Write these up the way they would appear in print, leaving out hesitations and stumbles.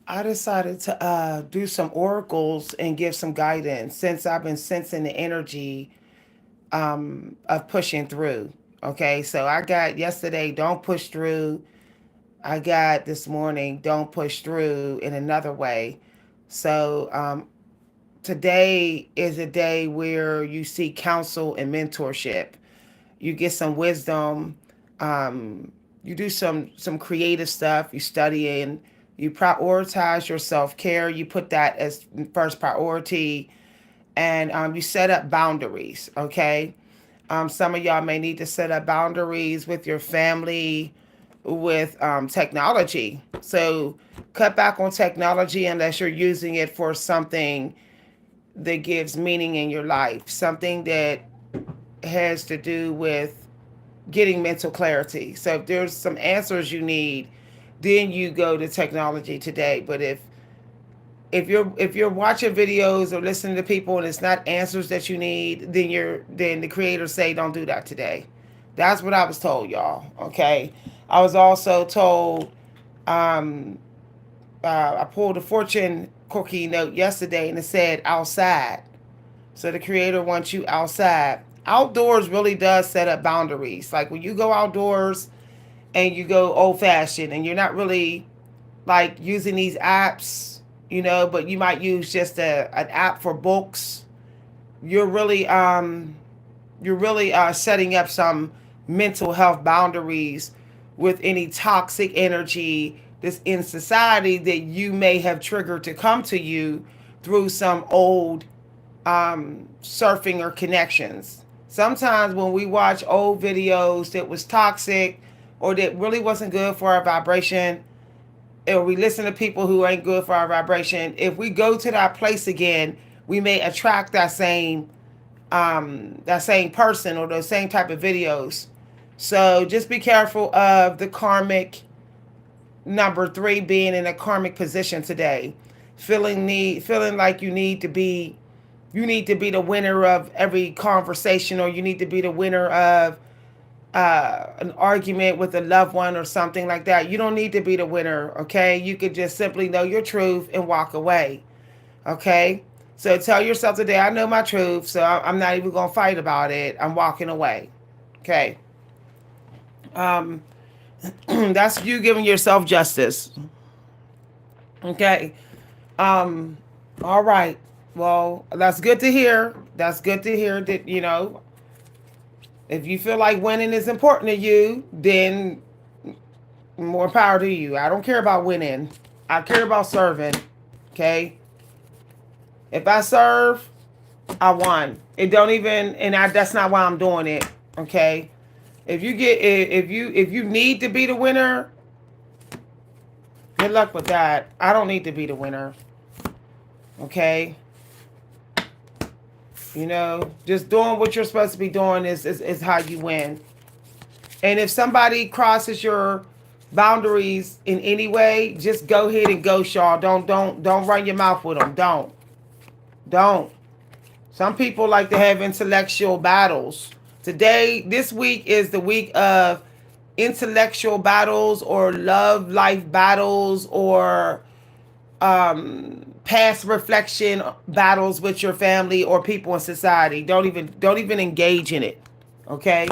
I decided to do some oracles and give some guidance since I've been sensing the energy of pushing through. Okay, so I got yesterday, don't push through. I got this morning, don't push through in another way. So today is a day where you seek counsel and mentorship. You get some wisdom. You do some creative stuff. You study and you prioritize your self care. You put that as first priority, and you set up boundaries. Okay, some of y'all may need to set up boundaries with your family, with technology. So cut back on technology unless you're using it for something that gives meaning in your life, something that has to do with getting mental clarity. So if there's some answers you need, then you go to technology today. But if you're watching videos or listening to people and it's not answers that you need, then the creators say don't do that today. That's what I was told, y'all. Okay. I was also told um, I pulled a fortune cookie note yesterday and it said outside. So the creator wants you outside. Outdoors really does set up boundaries. Like when you go outdoors and you go old fashioned and you're not really like using these apps, but you might use just an app for books. You're really setting up some mental health boundaries with any toxic energy that's in society that you may have triggered to come to you through some old surfing or connections. Sometimes when we watch old videos that was toxic or that really wasn't good for our vibration, or we listen to people who ain't good for our vibration, if we go to that place again, we may attract that same person or those same type of videos. So just be careful of the karmic number 3 being in a karmic position today, feeling like you need to be the winner of every conversation, or you need to be the winner of an argument with a loved one or something like that. You don't need to be the winner, okay? You could just simply know your truth and walk away, okay? So tell yourself today, I know my truth, so I'm not even going to fight about it. I'm walking away, okay? Um, that's you giving yourself justice, okay? Um, all right. Well, that's good to hear. That's good to hear that, if you feel like winning is important to you, then more power to you. I don't care about winning. I care about serving. Okay? If I serve, I won. It don't even that's not why I'm doing it. Okay? If you need to be the winner, good luck with that. I don't need to be the winner. Okay? Just doing what you're supposed to be doing is how you win. And if somebody crosses your boundaries in any way, just go ahead and go, y'all. Don't run your mouth with them. Don't. Some people like to have intellectual battles. This week is the week of intellectual battles or love life battles or past reflection battles with your family or people in society. Don't even engage in it. Okay?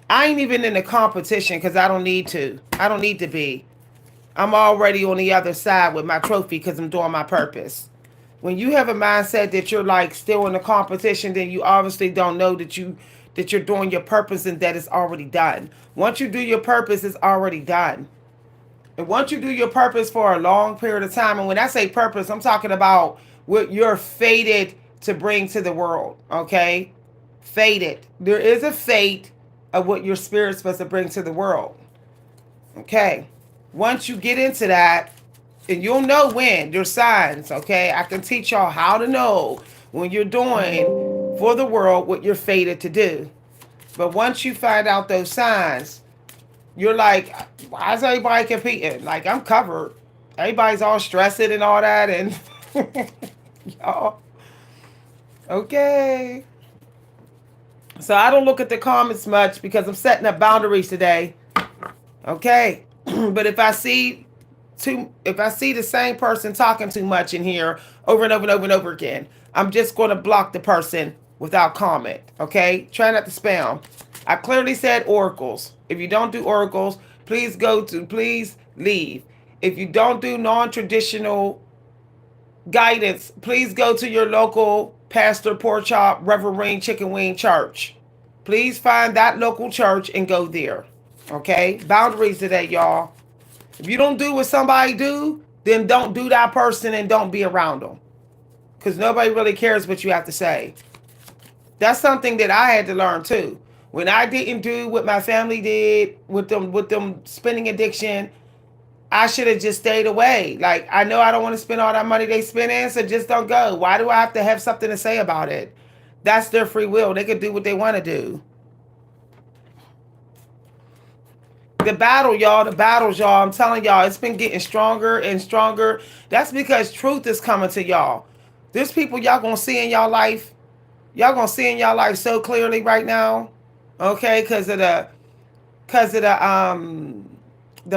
I ain't even in a competition because I don't need to. I don't need to be. I'm already on the other side with my trophy because I'm doing my purpose. When you have a mindset that you're like still in a competition, then you obviously don't know that you're doing your purpose and that it's already done. Once you do your purpose, it's already done. And once you do your purpose for a long period of time, and when I say purpose, I'm talking about what you're fated to bring to the world, okay? Fated. There is a fate of what your spirit's supposed to bring to the world, okay? Once you get into that, and you'll know when, there's signs, okay? I can teach y'all how to know when you're doing for the world what you're fated to do. But once you find out those signs, you're like, why is everybody competing? Like, I'm covered. Everybody's all stressed and all that, and y'all, okay. So I don't look at the comments much because I'm setting up boundaries today, okay. But if I see if I see the same person talking too much in here over and over and over and over again, I'm just going to block the person without comment. Okay? Try not to spam. I clearly said oracles. If you don't do oracles, please leave. If you don't do non-traditional guidance, please go to your local pastor, pork chop, reverend, chicken wing church. Please find that local church and go there. Okay? Boundaries today, y'all. If you don't do what somebody do, then don't do that person and don't be around them. Because nobody really cares what you have to say. That's something that I had to learn too. When I didn't do what my family did with them spending addiction, I should have just stayed away. Like, I know I don't want to spend all that money they spending, so just don't go. Why do I have to have something to say about it? That's their free will. They can do what they want to do. The battles, y'all, I'm telling y'all, it's been getting stronger and stronger. That's because truth is coming to y'all. There's people y'all gonna see in y'all life. Y'all gonna see in y'all life so clearly right now. Okay, because of the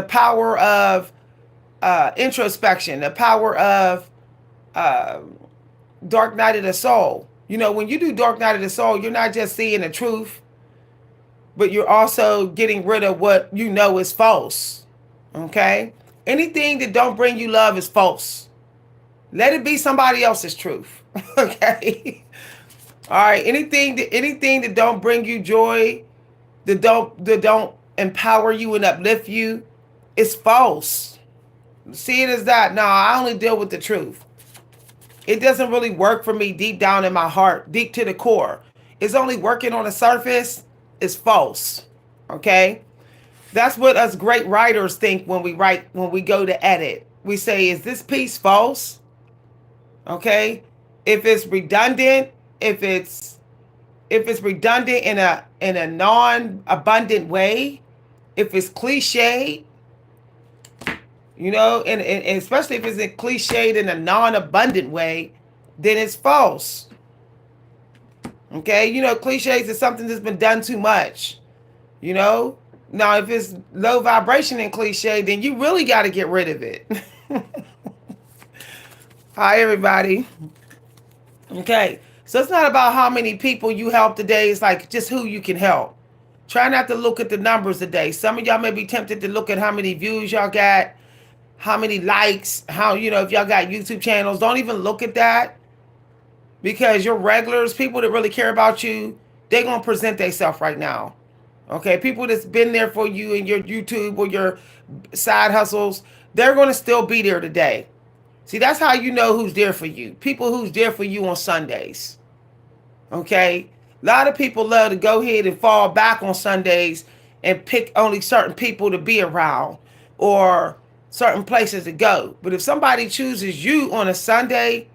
power of introspection, the power of dark night of the soul. You know, when you do dark night of the soul, you're not just seeing the truth, but you're also getting rid of what you know is false. Okay? Anything that don't bring you love is false. Let it be somebody else's truth. Okay? All right. Anything that don't bring you joy, that don't empower you and uplift you, is false. See it as that. No, I only deal with the truth. It doesn't really work for me deep down in my heart, deep to the core. It's only working on the surface. It's false. Okay? That's what us great writers think when we go to edit. We say, is this piece false? Okay? If it's redundant, if it's redundant in a non-abundant way, if it's cliched, you know, and especially if it's cliched in a non-abundant way, then it's false. Okay, you know, cliches is something that's been done too much. You know, now if it's low vibration and cliche, then you really got to get rid of it. Hi, everybody. Okay, so it's not about how many people you help today. It's like just who you can help. Try not to look at the numbers today. Some of y'all may be tempted to look at how many views y'all got, how many likes, how, you know, if y'all got YouTube channels. Don't even look at that. Because your regulars, people that really care about you, they're going to present themselves right now. Okay, people that's been there for you in your YouTube or your side hustles, they're going to still be there today. See, that's how you know who's there for you. People who's there for you on Sundays. Okay? A lot of people love to go ahead and fall back on Sundays and pick only certain people to be around or certain places to go. But if somebody chooses you on a Sunday,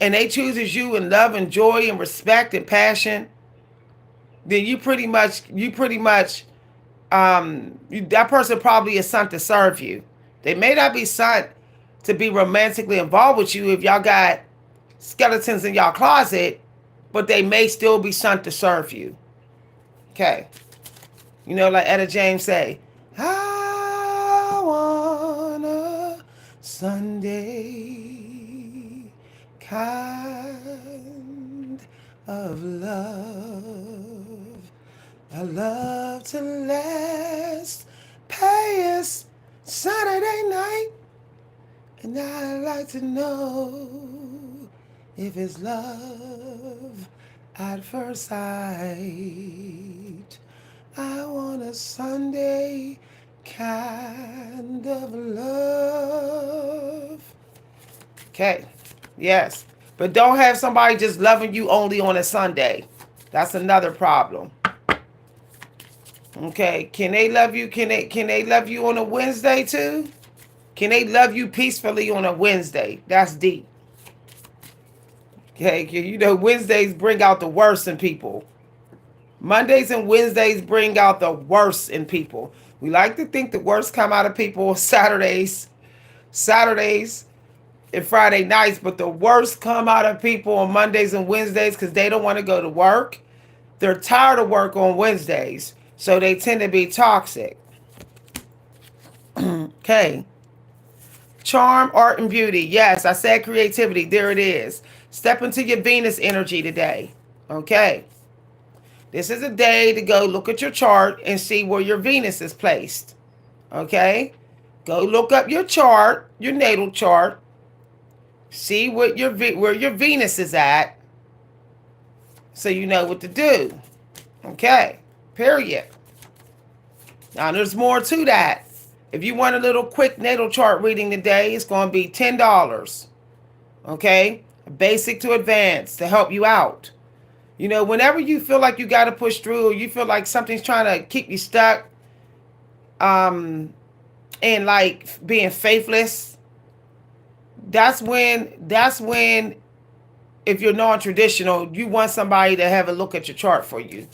and they chooses you in love and joy and respect and passion, then you pretty much that person probably is sent to serve you. They may not be sent to be romantically involved with you if y'all got skeletons in y'all closet, but they may still be sent to serve you. Okay. You know, like Etta James say, I want a Sunday kind of love, a love to last past Saturday night, and I'd like to know if it's love at first sight. I want a Sunday kind of love. Okay. Yes, but don't have somebody just loving you only on a Sunday. That's another problem. Okay, can they love you? Can they love you on a Wednesday too? Can they love you peacefully on a Wednesday? That's deep. Okay, you know Wednesdays bring out the worst in people. Mondays and Wednesdays bring out the worst in people. We like to think the worst come out of people Saturdays and Friday nights, but the worst come out of people on Mondays and Wednesdays because they don't want to go to work. They're tired of work on Wednesdays, so they tend to be toxic. Okay. Charm, art, and beauty. Yes, I said creativity. There it is. Step into your Venus energy today. Okay. This is a day to go look at your chart and see where your Venus is placed. Okay. Go look up your chart, your natal chart. See what where your Venus is at, so you know what to do. Okay. Period. Now there's more to that. If you want a little quick natal chart reading today, it's going to be $10. Okay? Basic to advanced to help you out. You know, whenever you feel like you got to push through, or you feel like something's trying to keep you stuck, and like being faithless, that's when if you're non-traditional, you want somebody to have a look at your chart for you.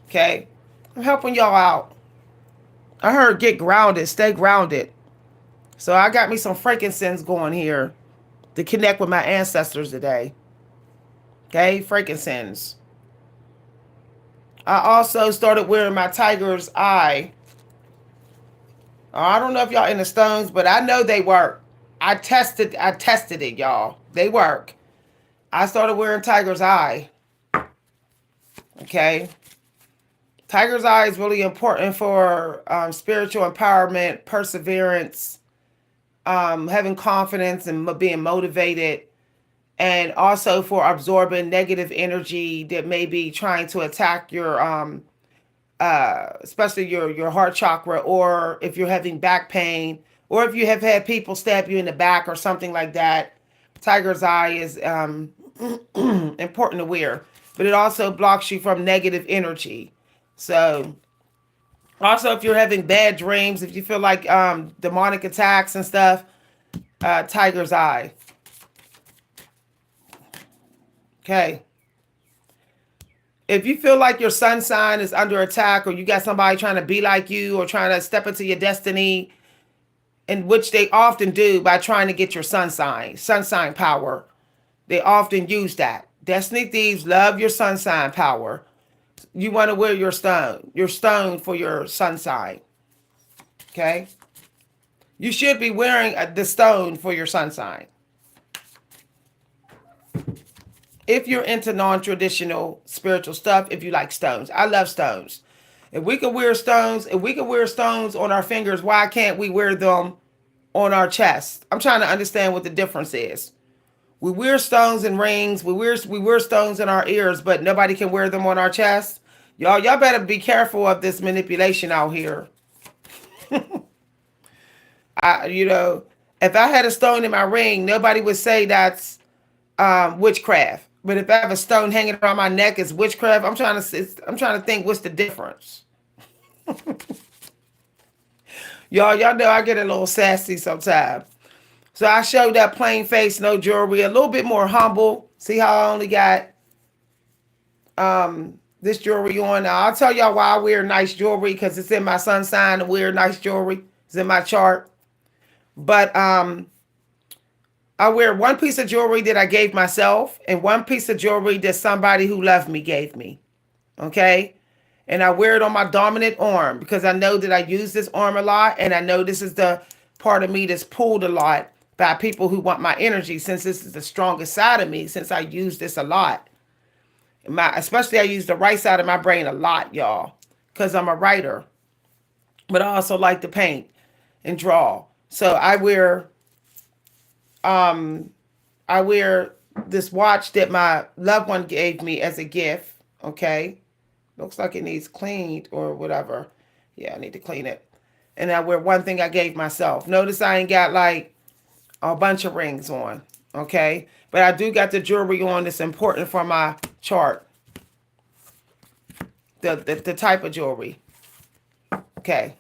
Okay? I'm helping y'all out. I heard get grounded, stay grounded. So I got me some frankincense going here to connect with my ancestors today. Okay, frankincense. I also started wearing my tiger's eye. I don't know if y'all into stones, but I know they work. I tested it, y'all. They work. I started wearing tiger's eye. Okay. Tiger's eye is really important for spiritual empowerment, perseverance, having confidence and being motivated, and also for absorbing negative energy that may be trying to attack your, especially your heart chakra, or if you're having back pain, or if you have had people stab you in the back or something like that. Tiger's eye is important to wear, but it also blocks you from negative energy. So also, if you're having bad dreams, if you feel like demonic attacks and stuff, tiger's eye. Okay. If you feel like your sun sign is under attack, or you got somebody trying to be like you or trying to step into your destiny, in which they often do by trying to get your sun sign power. They often use that. Destiny thieves love your sun sign power. You want to wear your stone for your sun sign. Okay? You should be wearing the stone for your sun sign. If you're into non-traditional spiritual stuff, if you like stones. I love stones. If we can wear stones on our fingers, why can't we wear them on our chest? I'm trying to understand what the difference is. We wear stones and rings. We wear stones in our ears, but nobody can wear them on our chest. Y'all better be careful of this manipulation out here. If I had a stone in my ring, nobody would say that's witchcraft. But if I have a stone hanging around my neck, it's witchcraft. I'm trying to think what's the difference. Y'all know I get a little sassy sometimes. So I showed that plain face, no jewelry, a little bit more humble. See how I only got this jewelry on. Now I'll tell y'all why I wear nice jewelry, because it's in my sun sign to wear nice jewelry. It's in my chart. But I wear one piece of jewelry that I gave myself, and one piece of jewelry that somebody who loved me gave me. Okay? And I wear it on my dominant arm because I know that I use this arm a lot, and I know this is the part of me that's pulled a lot by people who want my energy, since this is the strongest side of me, since I use this a lot. Especially I use the right side of my brain a lot, y'all, because I'm a writer. But I also like to paint and draw. So I wear this watch that my loved one gave me as a gift. Okay. Looks like it needs cleaned or whatever. Yeah, I need to clean it. And I wear one thing I gave myself. Notice I ain't got like a bunch of rings on. Okay. But I do got the jewelry on that's important for my chart. The type of jewelry. Okay.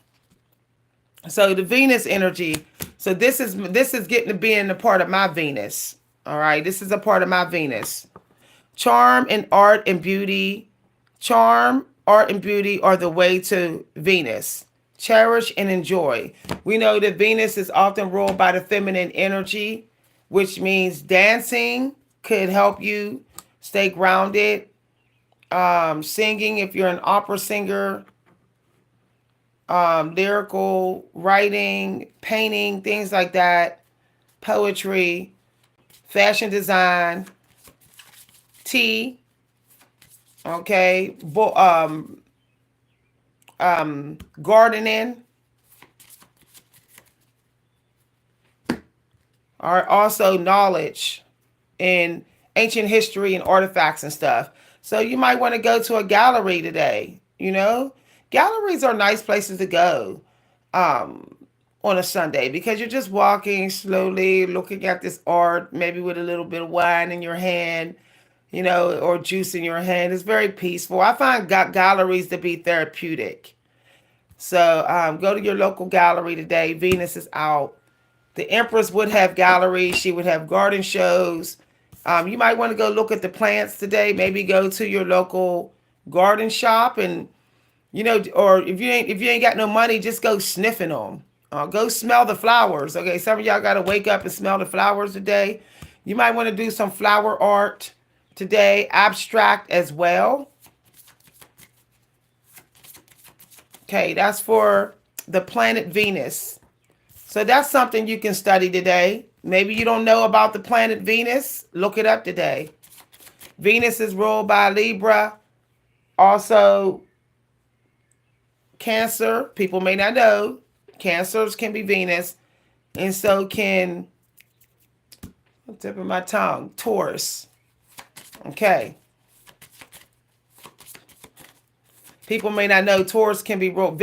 So the Venus energy. So this is getting to be in a part of my Venus. All right. This is a part of my Venus. Charm and art and beauty. Charm, art, and beauty are the way to Venus. Cherish and enjoy. We know that Venus is often ruled by the feminine energy, which means dancing could help you stay grounded. Singing, if you're an opera singer, lyrical writing, painting, things like that, poetry, fashion design, tea, okay, gardening are also knowledge in ancient history and artifacts and stuff. So you might want to go to a gallery today. Galleries are nice places to go um, on a Sunday because you're just walking slowly, looking at this art, maybe with a little bit of wine in your hand, or juice in your hand. It's very peaceful. I find galleries to be therapeutic. So go to your local gallery today. Venus is out. The Empress would have galleries. She would have garden shows. You might want to go look at the plants today. Maybe go to your local garden shop and or if you ain't got no money, just go sniffing them. Go smell the flowers. Okay, some of y'all got to wake up and smell the flowers today. You might want to do some flower art today, abstract as well. Okay, that's for the planet Venus. So that's something you can study today. Maybe you don't know about the planet Venus. Look it up today. Venus is ruled by Libra. Also, Cancer. People may not know. Cancers can be Venus. And so can, tip of my tongue, Taurus. Okay. People may not know Taurus can be ruled.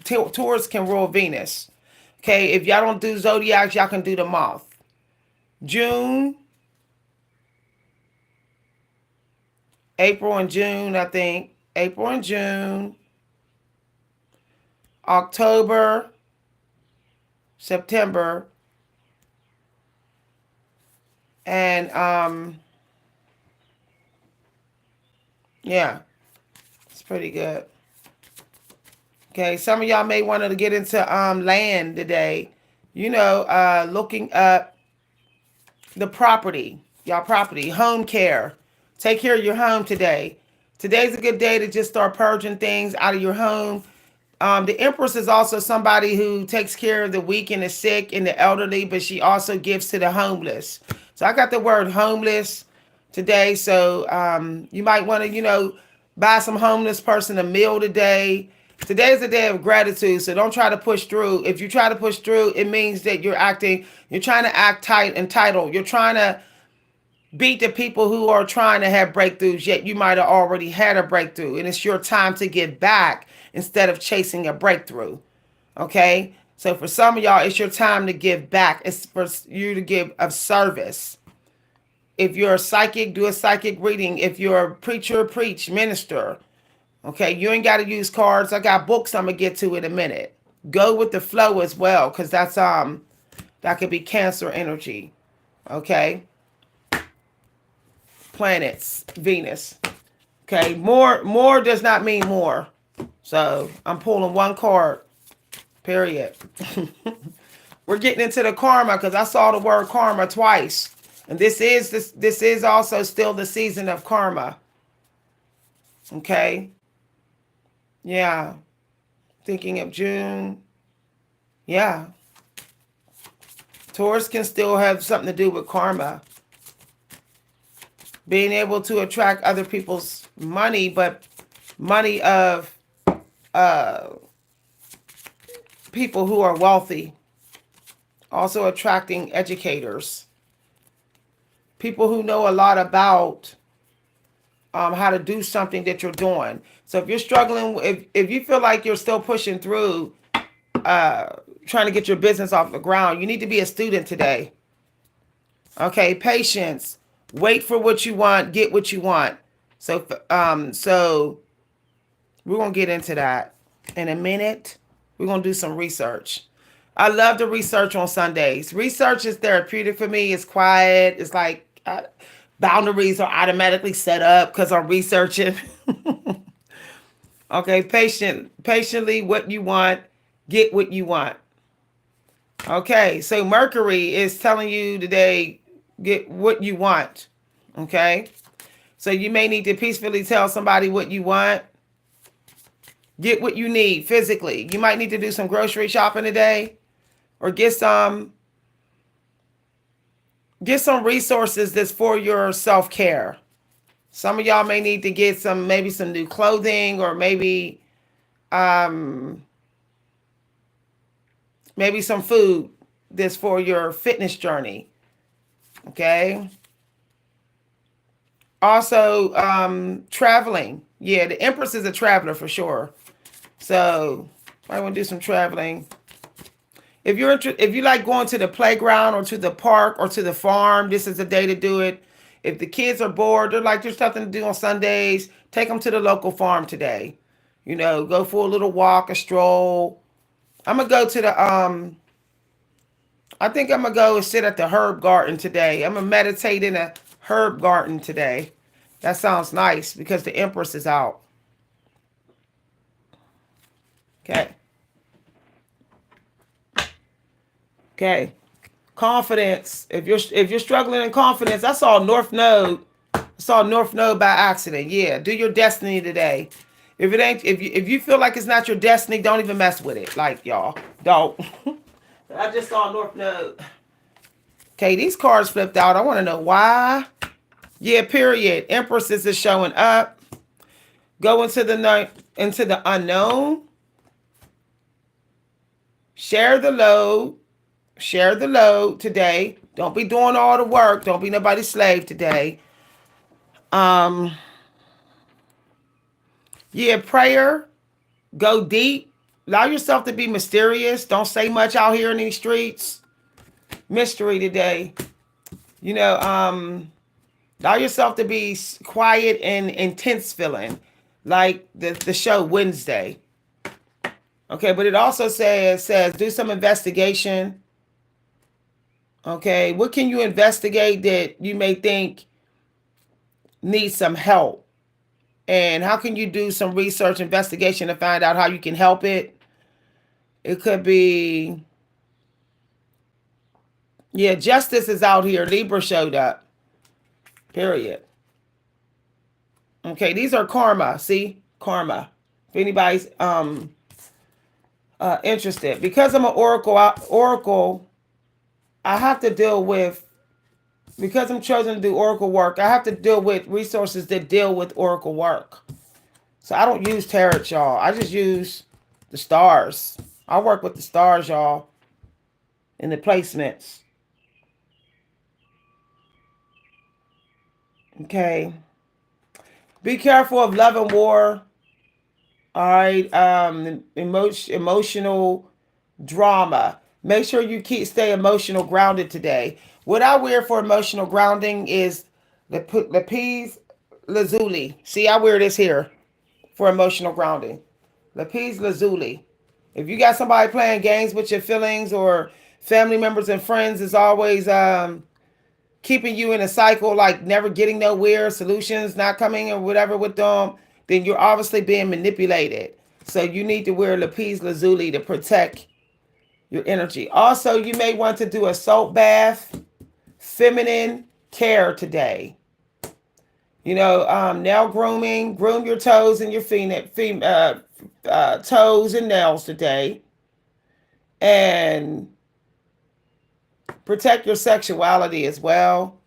Taurus can rule Venus. Okay, if y'all don't do zodiacs, y'all can do the month. June, April and June, I think. April and June. October, September. And yeah, it's pretty good. Okay, some of y'all may want to get into land today. Looking up the property, y'all property, home care. Take care of your home today. Today's a good day to just start purging things out of your home. The Empress is also somebody who takes care of the weak and the sick and the elderly, but she also gives to the homeless. So I got the word homeless today. So you might want to, buy some homeless person a meal today. Today is a day of gratitude, so don't try to push through. If you try to push through, it means that you're trying to act tight, entitled. You're trying to beat the people who are trying to have breakthroughs, yet you might have already had a breakthrough, and it's your time to give back instead of chasing a breakthrough. Okay? So for some of y'all, it's your time to give back. It's for you to give of service. If you're a psychic, do a psychic reading. If you're a preacher, preach, minister. Okay, you ain't got to use cards. I got books I'm gonna get to in a minute. Go with the flow as well, because that's that could be Cancer energy. Okay. Planets, Venus. Okay, more does not mean more. So I'm pulling one card. Period. We're getting into the karma because I saw the word karma twice. And this is also still the season of karma. Okay. Yeah. Thinking of June. Yeah. Taurus can still have something to do with karma. Being able to attract other people's money, but money of people who are wealthy. Also attracting educators. People who know a lot about how to do something that you're doing. So if you're struggling, if you feel like you're still pushing through, trying to get your business off the ground, you need to be a student today. Okay, patience. Wait for what you want, get what you want. So we're gonna get into that in a minute. We're gonna do some research. I love to research on Sundays. Research is therapeutic for me. It's quiet. It's like boundaries are automatically set up because I'm researching. Okay, patiently what you want, get what you want. Okay, so Mercury is telling you today, get what you want. Okay, so you may need to peacefully tell somebody what you want. Get what you need physically. You might need to do some grocery shopping today, or get some resources that's for your self-care. Some of y'all may need to get maybe some new clothing, or um maybe some food that's for your fitness journey. Okay. Also, traveling. Yeah, the Empress is a traveler for sure. So I want to do some traveling. If you like going to the playground or to the park or to the farm, this is the day to do it. If the kids are bored, they're like, there's nothing to do on Sundays, take them to the local farm today. You know, go for a little walk, a stroll. I'm gonna go to the I think I'm gonna go and sit at the herb garden today. I'm gonna meditate in a herb garden today. That sounds nice because the Empress is out. Okay. Okay. Confidence. If you're struggling in confidence, I saw North Node. I saw North Node by accident. Yeah. Do your destiny today. If you feel like it's not your destiny, don't even mess with it. Like y'all. Don't. I just saw North Node. Okay, these cards flipped out. I want to know why. Yeah, period. Empresses is showing up. Go into the unknown. Share the load. Share the load today. Don't be doing all the work. Don't be nobody's slave today. Yeah, prayer. Go deep. Allow yourself to be mysterious. Don't say much out here in these streets. Mystery today. You know, allow yourself to be quiet and intense feeling, like the show Wednesday. Okay, but it also says do some investigation. Okay, what can you investigate that you may think needs some help? And how can you do some research investigation to find out how you can help it? It could be, yeah, justice is out here. Libra showed up. Period. Okay, these are karma. See? Karma. If anybody's interested. Because I'm an oracle, I have to deal with, because I'm chosen to do oracle work, I have to deal with resources that deal with oracle work. So I don't use tarot, y'all. I just use the stars. I work with the stars, y'all, in the placements. Okay. Be careful of love and war. All right. Emotional drama. Make sure you stay emotional grounded today. What I wear for emotional grounding is the lapis lazuli. See, I wear this here for emotional grounding. Lapis lazuli. If you got somebody playing games with your feelings, or family members and friends is always keeping you in a cycle, like never getting nowhere, solutions not coming or whatever with them, then you're obviously being manipulated. So you need to wear lapis lazuli to protect your energy. Also, you may want to do a salt bath, feminine care today. You know, nail grooming, groom your toes and your toes and nails today. And protect your sexuality as well.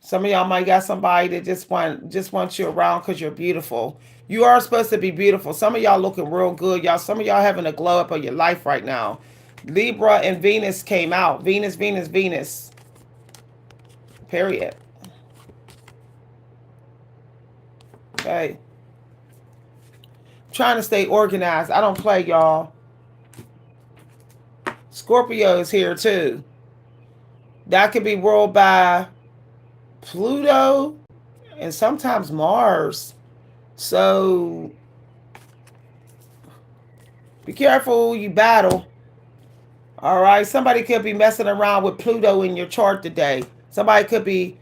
Some of y'all might got somebody that just wants you around because you're beautiful. You are supposed to be beautiful. Some of y'all looking real good, y'all. Some of y'all having a glow up of your life right now. Libra and Venus came out. Venus, Venus, Venus. Period. Okay. I'm trying to stay organized. I don't play, y'all. Scorpio is here too. That could be ruled by Pluto and sometimes Mars. So be careful you battle. All right. Somebody could be messing around with Pluto in your chart today. Somebody could be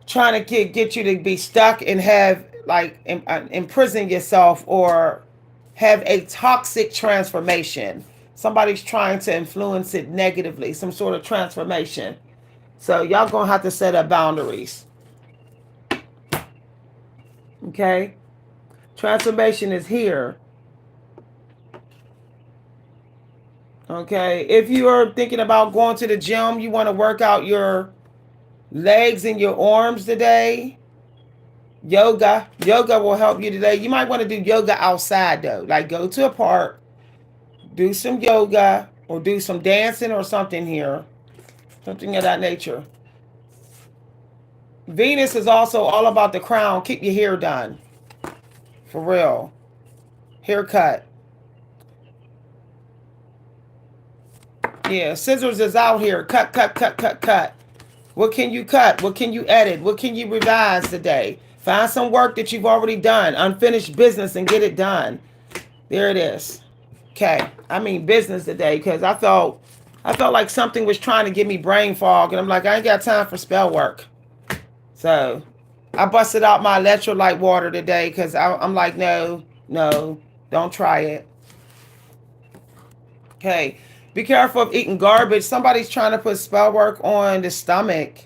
trying to get you to be stuck and have like imprison yourself, or have a toxic transformation. Somebody's trying to influence it negatively, some sort of transformation. So y'all gonna have to set up boundaries. Okay? Transformation is here. Okay. If you are thinking about going to the gym, you want to work out your legs and your arms today. Yoga will help you today. You might want to do yoga outside though. Like go to a park, do some yoga, or do some dancing or something here. Something of that nature. Venus is also all about the crown. Keep your hair done. For real. Haircut. Yeah, scissors is out here. Cut, cut, cut, cut, cut. What can you cut? What can you edit? What can you revise today? Find some work that you've already done, unfinished business, and get it done. There it is. Okay, I mean business today because I felt like something was trying to give me brain fog, and I'm like, I ain't got time for spell work. So I busted out my electrolyte water today because I'm like, no, no, don't try it. Okay, be careful of eating garbage. Somebody's trying to put spell work on the stomach.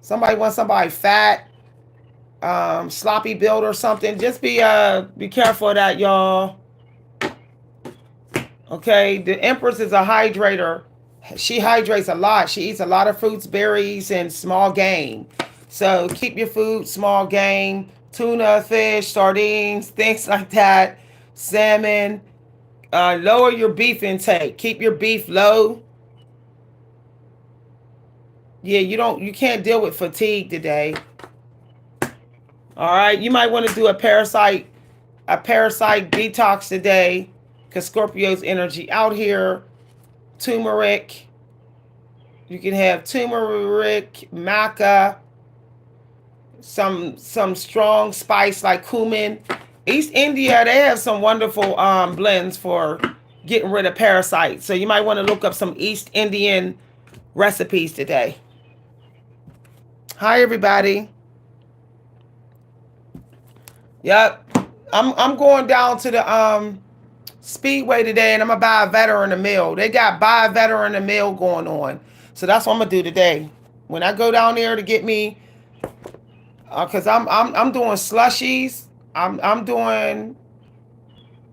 Somebody wants somebody fat, sloppy build or something. Just be careful of that, y'all. Okay, the Empress is a hydrator. She hydrates a lot. She eats a lot of fruits, berries, and small game. So keep your food, small game, tuna, fish, sardines, things like that, salmon. Lower your beef intake. Keep your beef low. Yeah, you can't deal with fatigue today. All right, you might want to do a parasite detox today, because Scorpio's energy out here. Turmeric. You can have turmeric, maca, some strong spice like cumin. East India, they have some wonderful blends for getting rid of parasites. So you might want to look up some East Indian recipes today. Hi everybody. Yep. I'm going down to the Speedway today, and I'm gonna buy a veteran meal. They got buy a veteran meal going on. So that's what I'm gonna do today. When I go down there to get me, cause I'm doing slushies. I'm having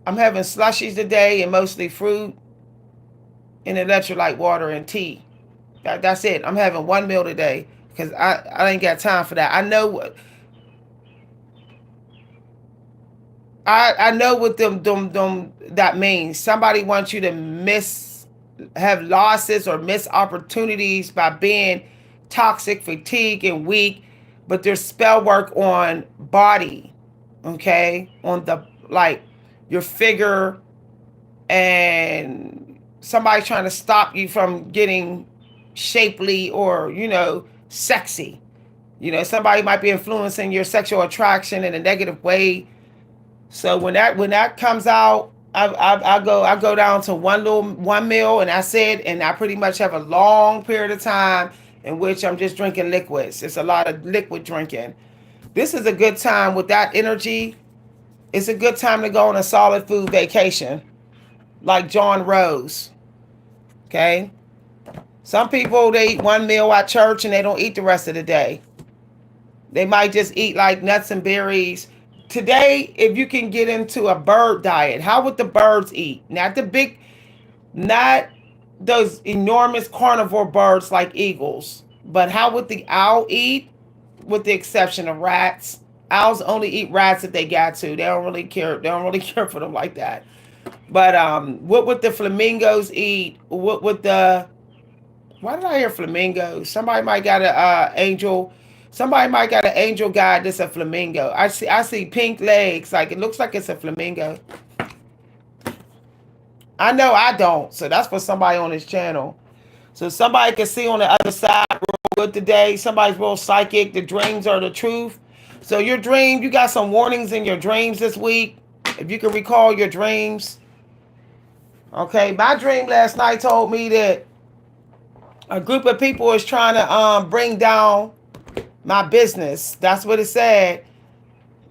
slushies today and mostly fruit and electrolyte water and tea. That's it. I'm having one meal today because I ain't got time for that. I know what them that means. Somebody wants you to have losses or miss opportunities by being toxic, fatigue, and weak, but there's spell work on body, okay, on the like your figure, and somebody trying to stop you from getting shapely or sexy. Somebody might be influencing your sexual attraction in a negative way. So when that comes out, I go down to one meal, and that's it. And I pretty much have a long period of time in which I'm just drinking liquids. It's a lot of liquid drinking. This is a good time with that energy. It's a good time to go on a solid food vacation, like John Rose. Okay. Some people, they eat one meal at church and they don't eat the rest of the day. They might just eat like nuts and berries. Today, if you can get into a bird diet, how would the birds eat? Not those enormous carnivore birds like eagles, but how would the owl eat? With the exception of rats. Owls only eat rats if they got to. They don't really care. They don't really care for them like that. But what would the flamingos eat? What would the Why did I hear flamingos? Somebody might got an angel. Somebody might got an angel guide that's a flamingo. I see pink legs. Like it looks like it's a flamingo. I know I don't. So that's for somebody on this channel. So somebody can see on the other side real good today. Somebody's real psychic. The dreams are the truth. So your dream, you got some warnings in your dreams this week. If you can recall your dreams. Okay, my dream last night told me that a group of people is trying to bring down my business. That's what it said.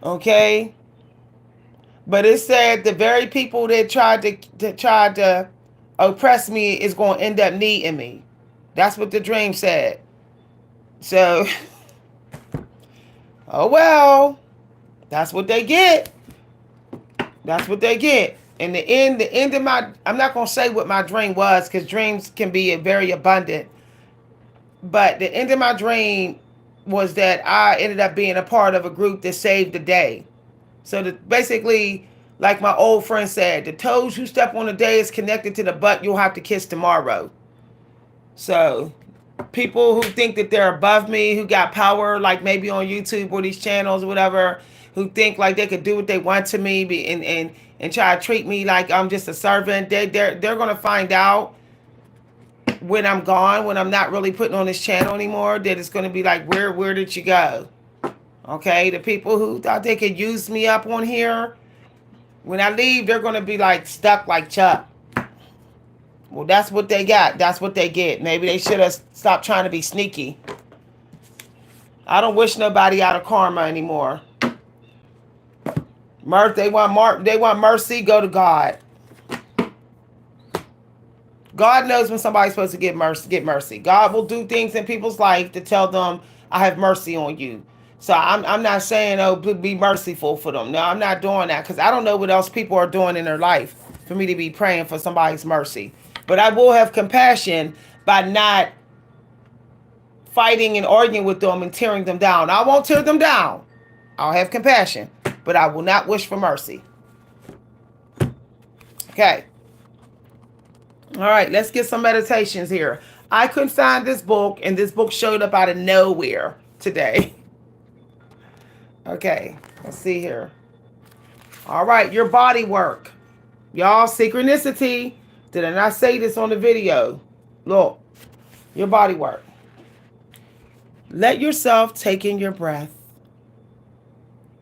Okay. But it said the very people that tried to oppress me is going to end up needing me. That's what the dream said. So, oh well, that's what they get. That's what they get. In the end of my, I'm not going to say what my dream was because dreams can be very abundant. But the end of my dream was that I ended up being a part of a group that saved the day. So basically, like my old friend said, the toes you step on today is connected to the butt you'll have to kiss tomorrow. So people who think that they're above me, who got power, like maybe on YouTube or these channels or whatever, who think like they could do what they want to me and try to treat me like I'm just a servant, they're gonna find out when I'm gone, when I'm not really putting on this channel anymore, that it's gonna be like, where did you go? Okay, the people who thought they could use me up on here, when I leave, they're gonna be like stuck like Chuck. Well, that's what they got. That's what they get. Maybe they should have stopped trying to be sneaky. I don't wish nobody out of karma anymore. They want mercy. Go to God. God knows when somebody's supposed to get mercy. Get mercy. God will do things in people's life to tell them, "I have mercy on you." So I'm not saying, "Oh, be merciful for them." No, I'm not doing that because I don't know what else people are doing in their life for me to be praying for somebody's mercy. But I will have compassion by not fighting and arguing with them and tearing them down. I won't tear them down. I'll have compassion, but I will not wish for mercy. Okay. All right, let's get some meditations here. I couldn't find this book, and this book showed up out of nowhere today. Okay, let's see here. All right, your body work. Y'all, synchronicity. Did I not say this on the video? Look, your body work. Let yourself take in your breath.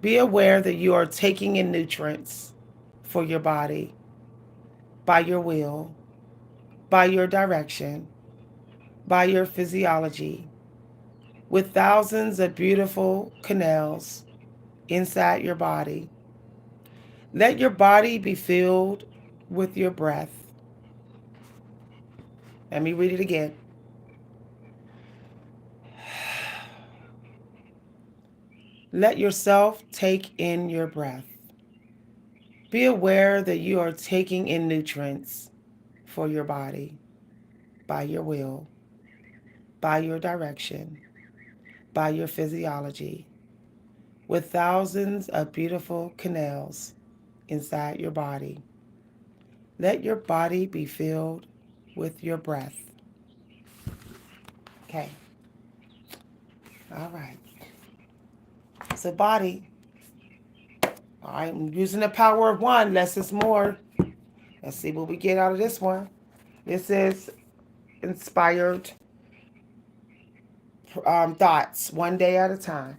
Be aware that you are taking in nutrients for your body by your will, by your direction, by your physiology, with thousands of beautiful canals inside your body. Let your body be filled with your breath. Let me read it again. Let yourself take in your breath. Be aware that you are taking in nutrients for your body by your will, by your direction, by your physiology, with thousands of beautiful canals inside your body. Let your body be filled with your breath. Okay. All right. So body. All right, I'm using the power of one. Less is more. Let's see what we get out of this one. This is inspired thoughts, one day at a time.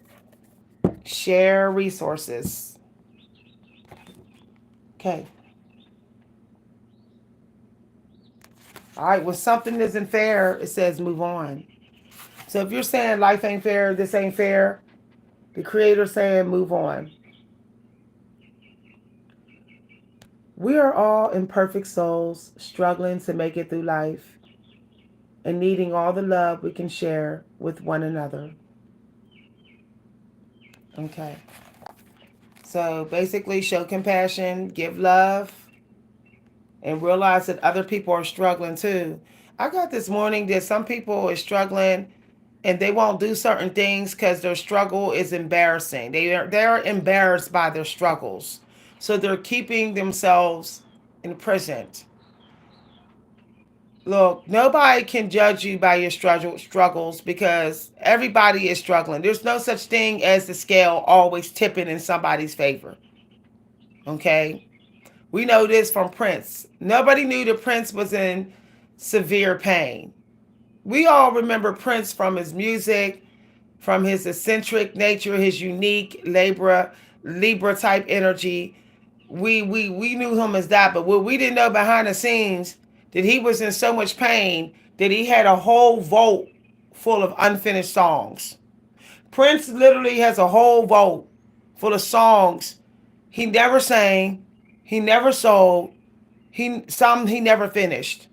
Share resources. Okay. All right, when something isn't fair, it says move on. So if you're saying life ain't fair, this ain't fair, the Creator saying move on. We are all imperfect souls struggling to make it through life and needing all the love we can share with one another. Okay. So basically, show compassion, give love, and realize that other people are struggling too. I got this morning that some people are struggling and they won't do certain things because their struggle is embarrassing. They're embarrassed by their struggles. So they're keeping themselves imprisoned. Look, nobody can judge you by your struggles because everybody is struggling. There's no such thing as the scale always tipping in somebody's favor. Okay? We know this from Prince. Nobody knew that Prince was in severe pain. We all remember Prince from his music, from his eccentric nature, his unique Libra type energy. We knew him as that, but what we didn't know behind the scenes, that he was in so much pain that he had a whole vault full of unfinished songs. Prince literally has a whole vault full of songs he never sang, he never sold, he never finished.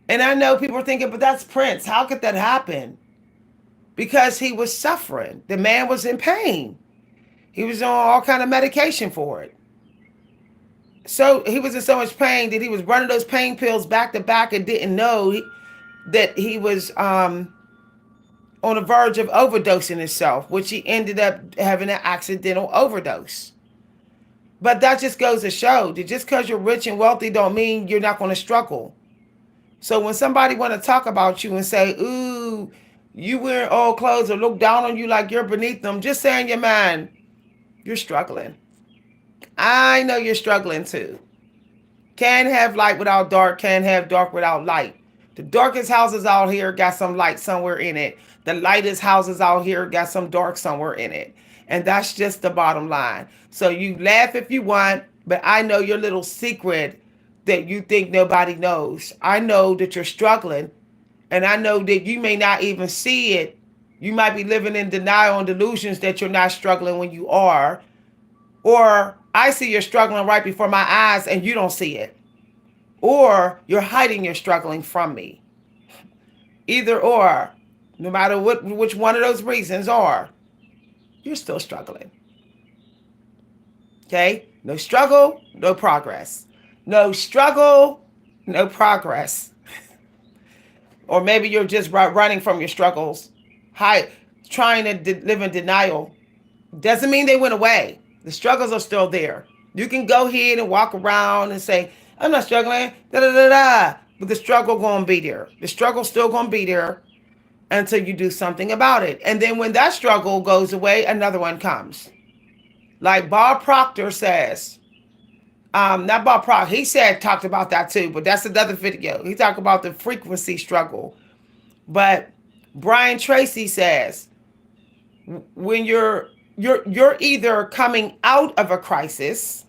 And I know people are thinking, but that's Prince. How could that happen? Because he was suffering. The man was in pain. He was on all kind of medication for it. he was in so much pain that he was running those pain pills back to back and didn't know that he was on the verge of overdosing himself, which he ended up having an accidental overdose. But that just goes to show that just because you're rich and wealthy don't mean you're not going to struggle. So when somebody want to talk about you and say, ooh, you wearing old clothes or look down on you like you're beneath them, just say in your mind, you're struggling. I know you're struggling too. Can't have light without dark, can't have dark without light. The darkest houses out here got some light somewhere in it. The lightest houses out here got some dark somewhere in it. And that's just the bottom line. So you laugh if you want, but I know your little secret that you think nobody knows. I know that you're struggling, and I know that you may not even see it. You might be living in denial and delusions that you're not struggling when you are. Or I see you're struggling right before my eyes and you don't see it. Or you're hiding your struggling from me. Either or, no matter which one of those reasons are, you're still struggling. Okay? No struggle, no progress. No struggle, no progress. Or maybe you're just running from your struggles, trying to live in denial. Doesn't mean they went away. The struggles are still there. You can go ahead and walk around and say, I'm not struggling, da da da da. But the struggle gonna be there. The struggle's still gonna be there until you do something about it. And then when that struggle goes away, another one comes. Like Bob Proctor says, not Bob Proctor, talked about that too, but that's another video. He talked about the frequency struggle. But Brian Tracy says, when you're either coming out of a crisis,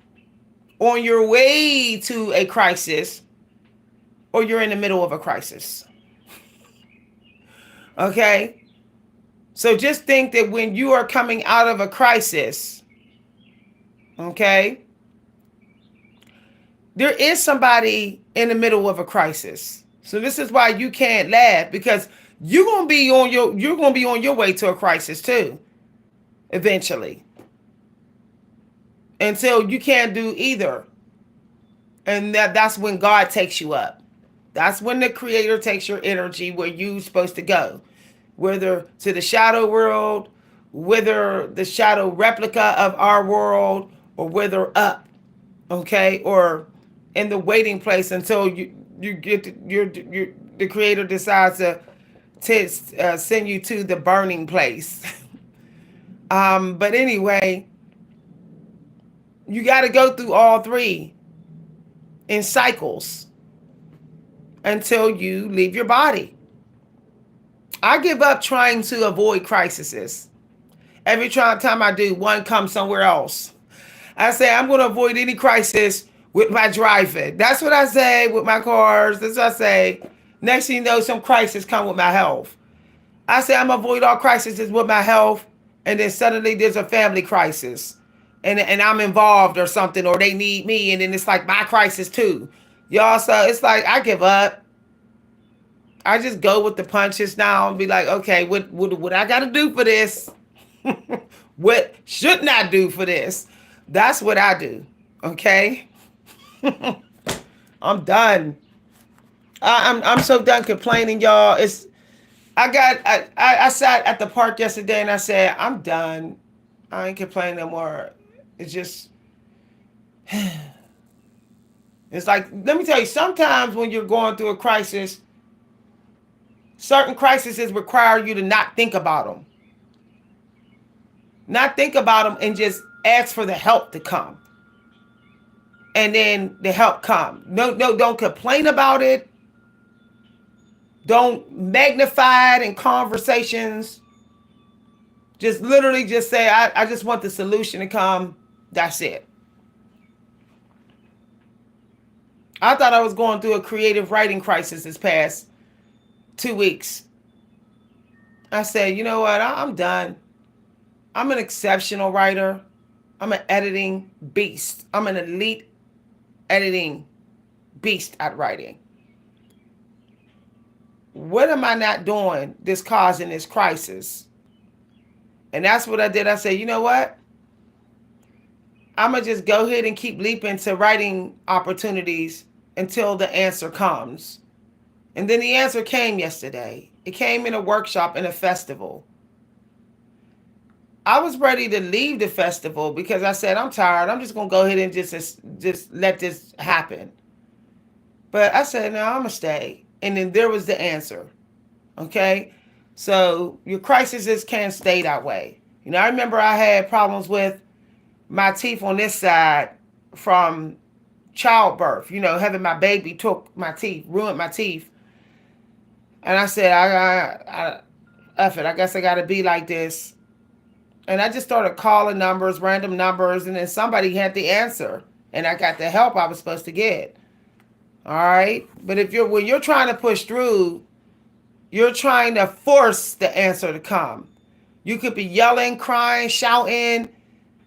on your way to a crisis, or you're in the middle of a crisis. Okay? So just think that when you are coming out of a crisis, okay, there is somebody in the middle of a crisis. So this is why you can't laugh, because you're gonna be on your way to a crisis too, eventually. Until you can't do either. And that's when God takes you up. That's when the Creator takes your energy where you're supposed to go. Whether to the shadow world, whether the shadow replica of our world, or whether up, okay, or in the waiting place until you get the Creator decides to send you to the burning place. But anyway, you got to go through all three in cycles until you leave your body. I give up trying to avoid crises. Every time I do, one comes somewhere else. I say I'm going to avoid any crisis with my driving. That's what I say with my cars. That's what I say. Next thing you know, some crisis come with my health. I say I'm going to avoid all crises with my health, and then suddenly there's a family crisis. And I'm involved or something, or they need me, and then it's like my crisis too. Y'all, so it's like I give up. I just go with the punches now and be like, okay, what I got to do for this? What shouldn't I do for this? That's what I do. Okay? I'm done. I'm so done complaining, y'all. I sat at the park yesterday and I said, I'm done. I ain't complaining no more. It's just, it's like, let me tell you, sometimes when you're going through a crisis, certain crises require you to not think about them. Not think about them and just ask for the help to come. And then the help come. No, don't complain about it. Don't magnify it in conversations. Just literally just say, I just want the solution to come. That's it. I thought I was going through a creative writing crisis this past 2 weeks. I said, you know what? I'm done. I'm an exceptional writer. I'm an editing beast. I'm an elite editing beast at writing. What am I not doing that's causing this crisis? And that's what I did. I said, you know what? I'm going to just go ahead and keep leaping to writing opportunities until the answer comes. And then the answer came yesterday. It came in a workshop in a festival. I was ready to leave the festival because I said, I'm tired. I'm just going to go ahead and just let this happen. But I said, no, I'm going to stay. And then there was the answer. Okay? So your crises can't stay that way. I remember I had problems with my teeth on this side from childbirth. Having my baby took my teeth, ruined my teeth. And I said, F it, I guess I got to be like this. And I just started calling numbers, random numbers, and then somebody had the answer. And I got the help I was supposed to get. All right? But when you're trying to push through, you're trying to force the answer to come. You could be yelling, crying, shouting,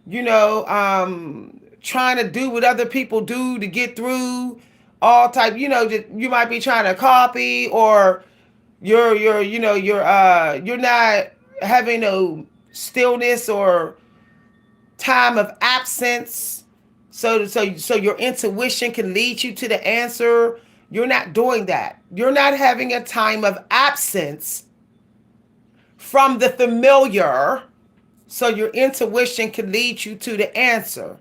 trying to do what other people do to get through, all type. You might be trying to copy, or you're not having no stillness or time of absence, so your intuition can lead you to the answer. You're not doing that. You're not having a time of absence from the familiar, so your intuition can lead you to the answer.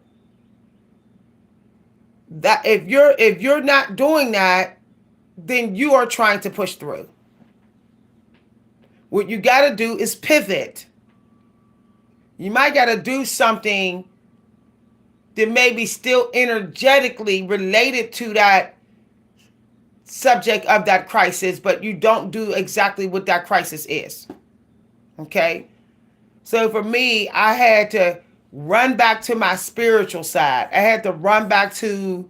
That if you're not doing that, then you are trying to push through. What you got to do is pivot. You might got to do something that may be still energetically related to that subject of that crisis, but you don't do exactly what that crisis is. Okay? So for me, I had to run back to my spiritual side. I had to run back to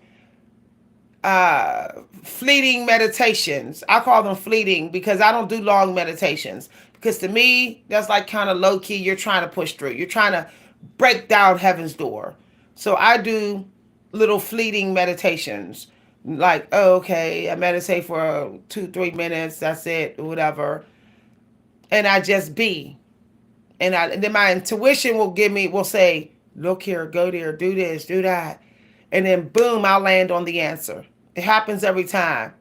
fleeting meditations. I call them fleeting because I don't do long meditations. Because to me, that's like kind of low key. You're trying to push through. You're trying to break down heaven's door. So I do little fleeting meditations. Like, oh, okay, I meditate for 2-3 minutes. That's it, or whatever. And I just be. And then my intuition will say, look here, go there, do this, do that. And then boom, I'll land on the answer. It happens every time.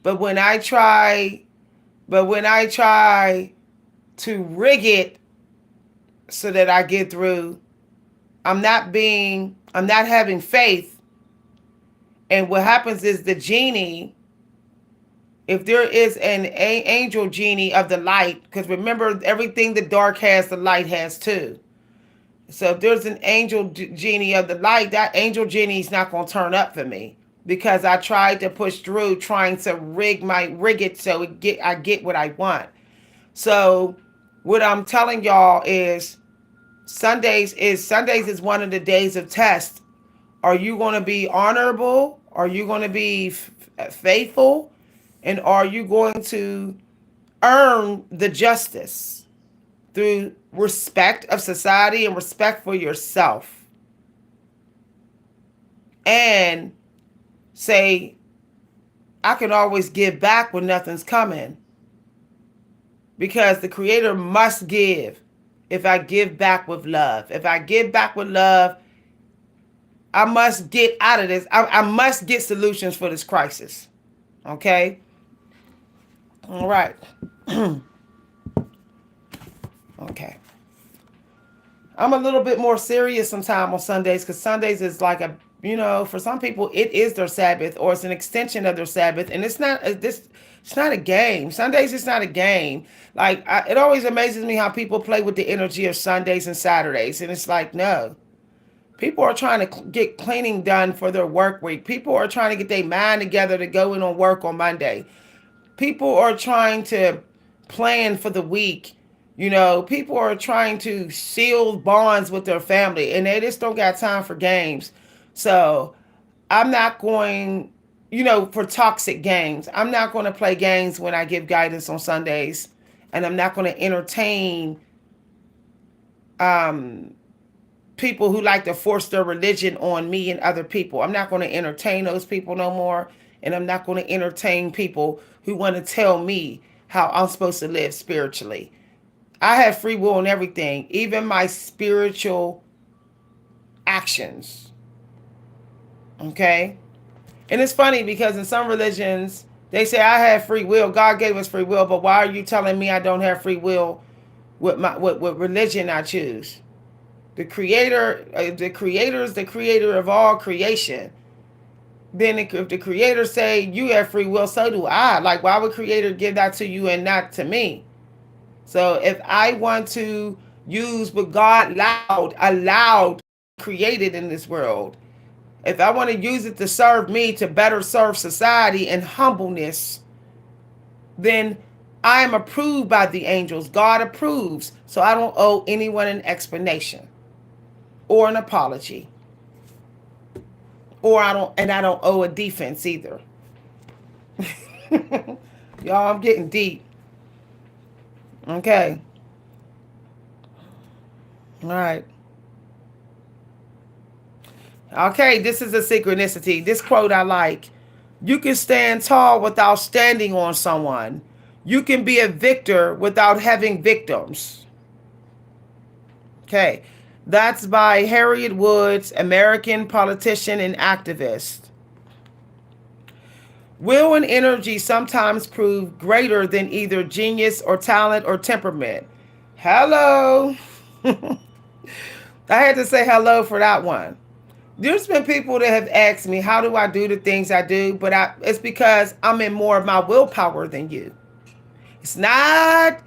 But when I try to rig it so that I get through, I'm not having faith. And what happens is the genie, if there is an angel genie of the light, because remember, everything the dark has, the light has too. So if there's an angel genie of the light, that angel genie is not going to turn up for me, because I tried to push through, trying to rig it so I get what I want. So what I'm telling y'all is Sundays is one of the days of test. Are you going to be honorable? Are you going to be faithful? And are you going to earn the justice through respect of society and respect for yourself? And say, I can always give back when nothing's coming. Because the Creator must give if I give back with love. If I give back with love, I must get out of this. I must get solutions for this crisis. Okay? All right. Okay. I'm a little bit more serious sometimes on Sundays, because Sundays is like for some people, it is their Sabbath, or it's an extension of their Sabbath. And it's not a game. Sundays is not a game. Like, it always amazes me how people play with the energy of Sundays and Saturdays. And it's like, no. People are trying to get cleaning done for their work week. People are trying to get their mind together to go in on work on Monday. People are trying to plan for the week. People are trying to seal bonds with their family, and they just don't got time for games. So I'm not going, for toxic games. I'm not going to play games when I give guidance on Sundays, and I'm not going to entertain people who like to force their religion on me and other people. I'm not going to entertain those people no more, and I'm not going to entertain people who want to tell me how I'm supposed to live spiritually. I have free will and everything. Even my spiritual actions. Okay? And it's funny because in some religions, they say I have free will. God gave us free will, but why are you telling me I don't have free will with what religion I choose? The creator, is the creator of all creation. Then if the creator say you have free will, so do I. Like, why would creator give that to you and not to me? So if I want to use what God allowed, created in this world, if I want to use it to serve me, to better serve society in humbleness, then I am approved by the angels. God approves. So I don't owe anyone an explanation or an apology. Or I don't owe a defense either. Y'all, I'm getting deep. Okay. All right. Okay, this is a synchronicity. This quote I like. You can stand tall without standing on someone. You can be a victor without having victims. Okay. That's by Harriet Woods, American politician and activist. Will and energy sometimes prove greater than either genius or talent or temperament. Hello. I had to say hello for that one. There's been people that have asked me, how do I do the things I do? But it's because I'm in more of my willpower than you. It's not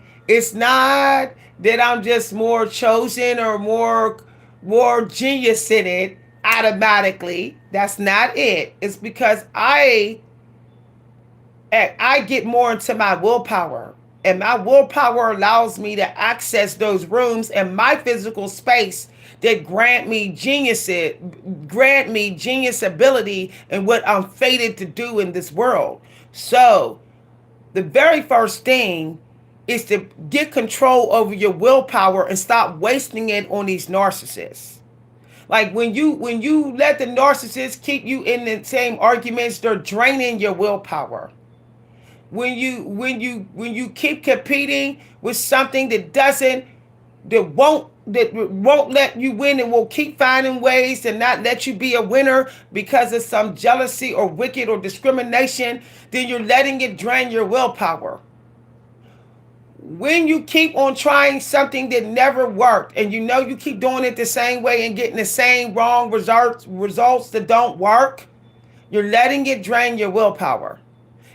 that I'm just more chosen or more genius in it automatically. That's not it. It's because I get more into my willpower. And my willpower allows me to access those rooms and my physical space that grant me genius ability and what I'm fated to do in this world. So the very first thing is to get control over your willpower and stop wasting it on these narcissists. Like when you let the narcissists keep you in the same arguments, they're draining your willpower. When you keep competing with something that won't let you win and will keep finding ways to not let you be a winner because of some jealousy or wicked or discrimination, then you're letting it drain your willpower. When you keep on trying something that never worked and you keep doing it the same way and getting the same wrong results that don't work, you're letting it drain your willpower.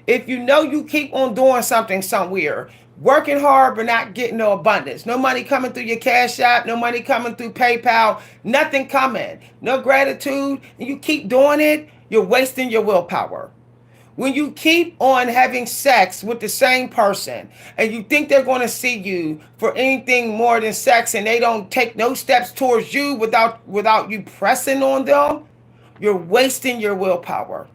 If you keep on doing something somewhere, working hard but not getting no abundance, no money coming through your Cash App, no money coming through PayPal, nothing coming, no gratitude, and you keep doing it, you're wasting your willpower. When you keep on having sex with the same person and you think they're going to see you for anything more than sex and they don't take no steps towards you without you pressing on them, you're wasting your willpower.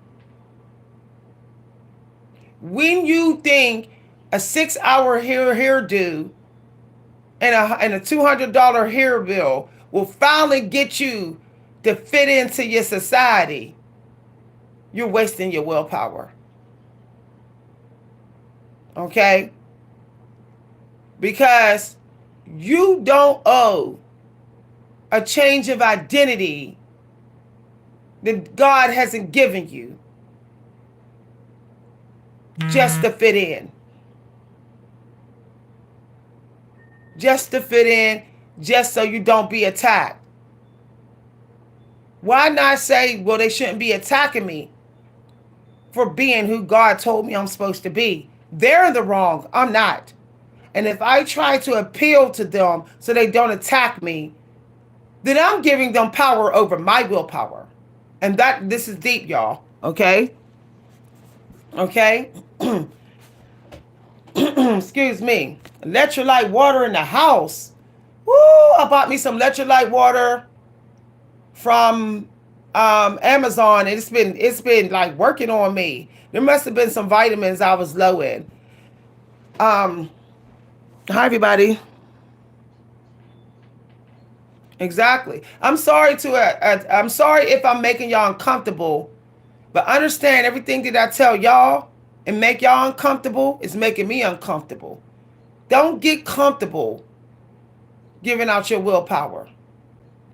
When you think a 6-hour hairdo and a $200 hair bill will finally get you to fit into your society, you're wasting your willpower. Okay? Because you don't owe a change of identity that God hasn't given you just to fit in. Just to fit in, just so you don't be attacked. Why not say, well, they shouldn't be attacking me for being who God told me I'm supposed to be? They're in the wrong. I'm not. And if I try to appeal to them so they don't attack me, then I'm giving them power over my willpower. And this is deep, y'all. Okay? Okay? Excuse me. Electrolyte water in the house. Woo! I bought me some electrolyte water from Amazon. It's been like working on me. There must have been some vitamins I was low in. Hi everybody. Exactly. I'm sorry if I'm making y'all uncomfortable, but understand everything that I tell y'all and make y'all uncomfortable is making me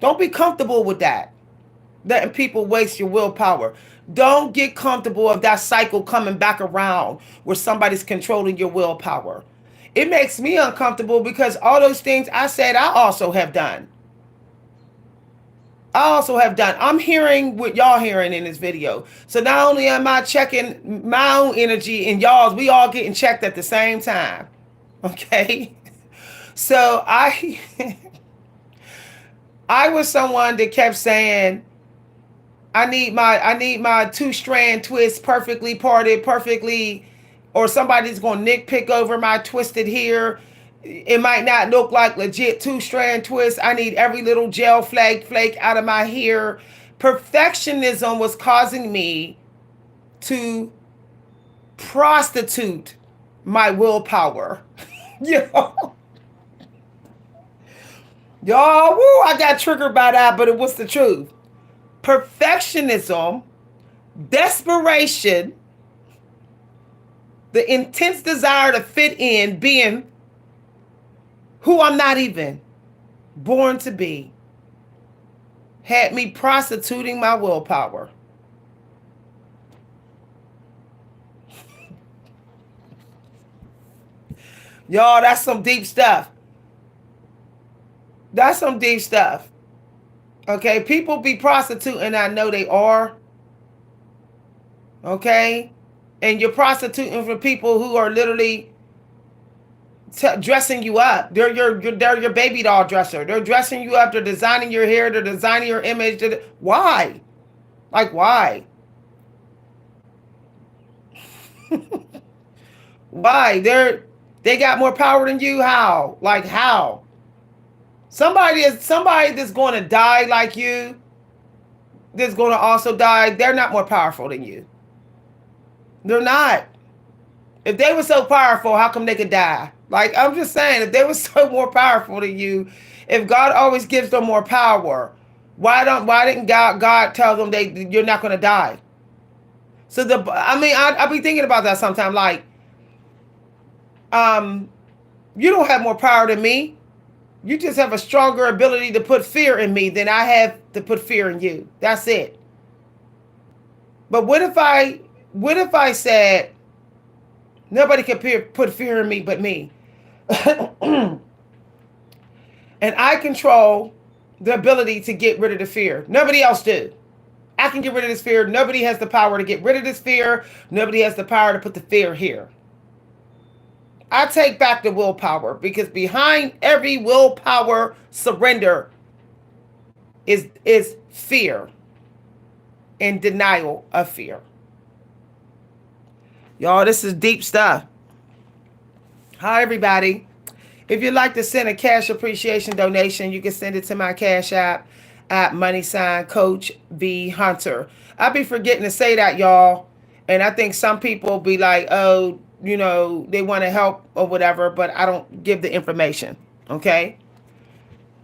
Don't be comfortable with that. Letting people waste your willpower. Don't get comfortable of that cycle coming back around where somebody's controlling your willpower. It makes me uncomfortable because all those things I said I also have done. I also have done. I'm hearing what y'all hearing in this video. So not only am I checking my own energy and y'all's, we all getting checked at the same time. Okay? So I was someone that kept saying, I need my two-strand twist perfectly parted, perfectly, or somebody's gonna nitpick over my twisted hair. It might not look like legit two-strand twist. I need every little gel flake out of my hair. Perfectionism was causing me to prostitute my willpower. Yo. Y'all, woo, I got triggered by that, but it was the truth. Perfectionism, desperation, the intense desire to fit in, being who I'm not even born to be, had me prostituting my willpower. Y'all, that's some deep stuff. That's some deep stuff. Okay, people be prostituting, I know they are. Okay? And you're prostituting for people who are literally dressing you up. They're your baby doll dresser. They're dressing you up. They're designing your hair. They're designing your image. Why? Like, why? Why? They got more power than you? How? Like, how? Somebody that's going to die like you, that's going to also die, they're not more powerful than you. They're not. If they were so powerful, how come they could die? Like, I'm just saying, if they were so more powerful than you, if God always gives them more power, why didn't God tell them you're not going to die? So I be thinking about that sometimes. Like, you don't have more power than me. You just have a stronger ability to put fear in me than I have to put fear in you. That's it. But what if I said nobody can put fear in me but me? And I control the ability to get rid of the fear. Nobody else do. I can get rid of this fear. Nobody has the power to get rid of this fear. Nobody has the power to put the fear here. I take back the willpower, because behind every willpower surrender is fear and denial of fear. Y'all, this is deep stuff. Hi, everybody. If you'd like to send a cash appreciation donation, you can send it to my Cash App at @Coach V Hunter. I be forgetting to say that, y'all. And I think some people be like, oh, they want to help or whatever, but I don't give the information. Okay?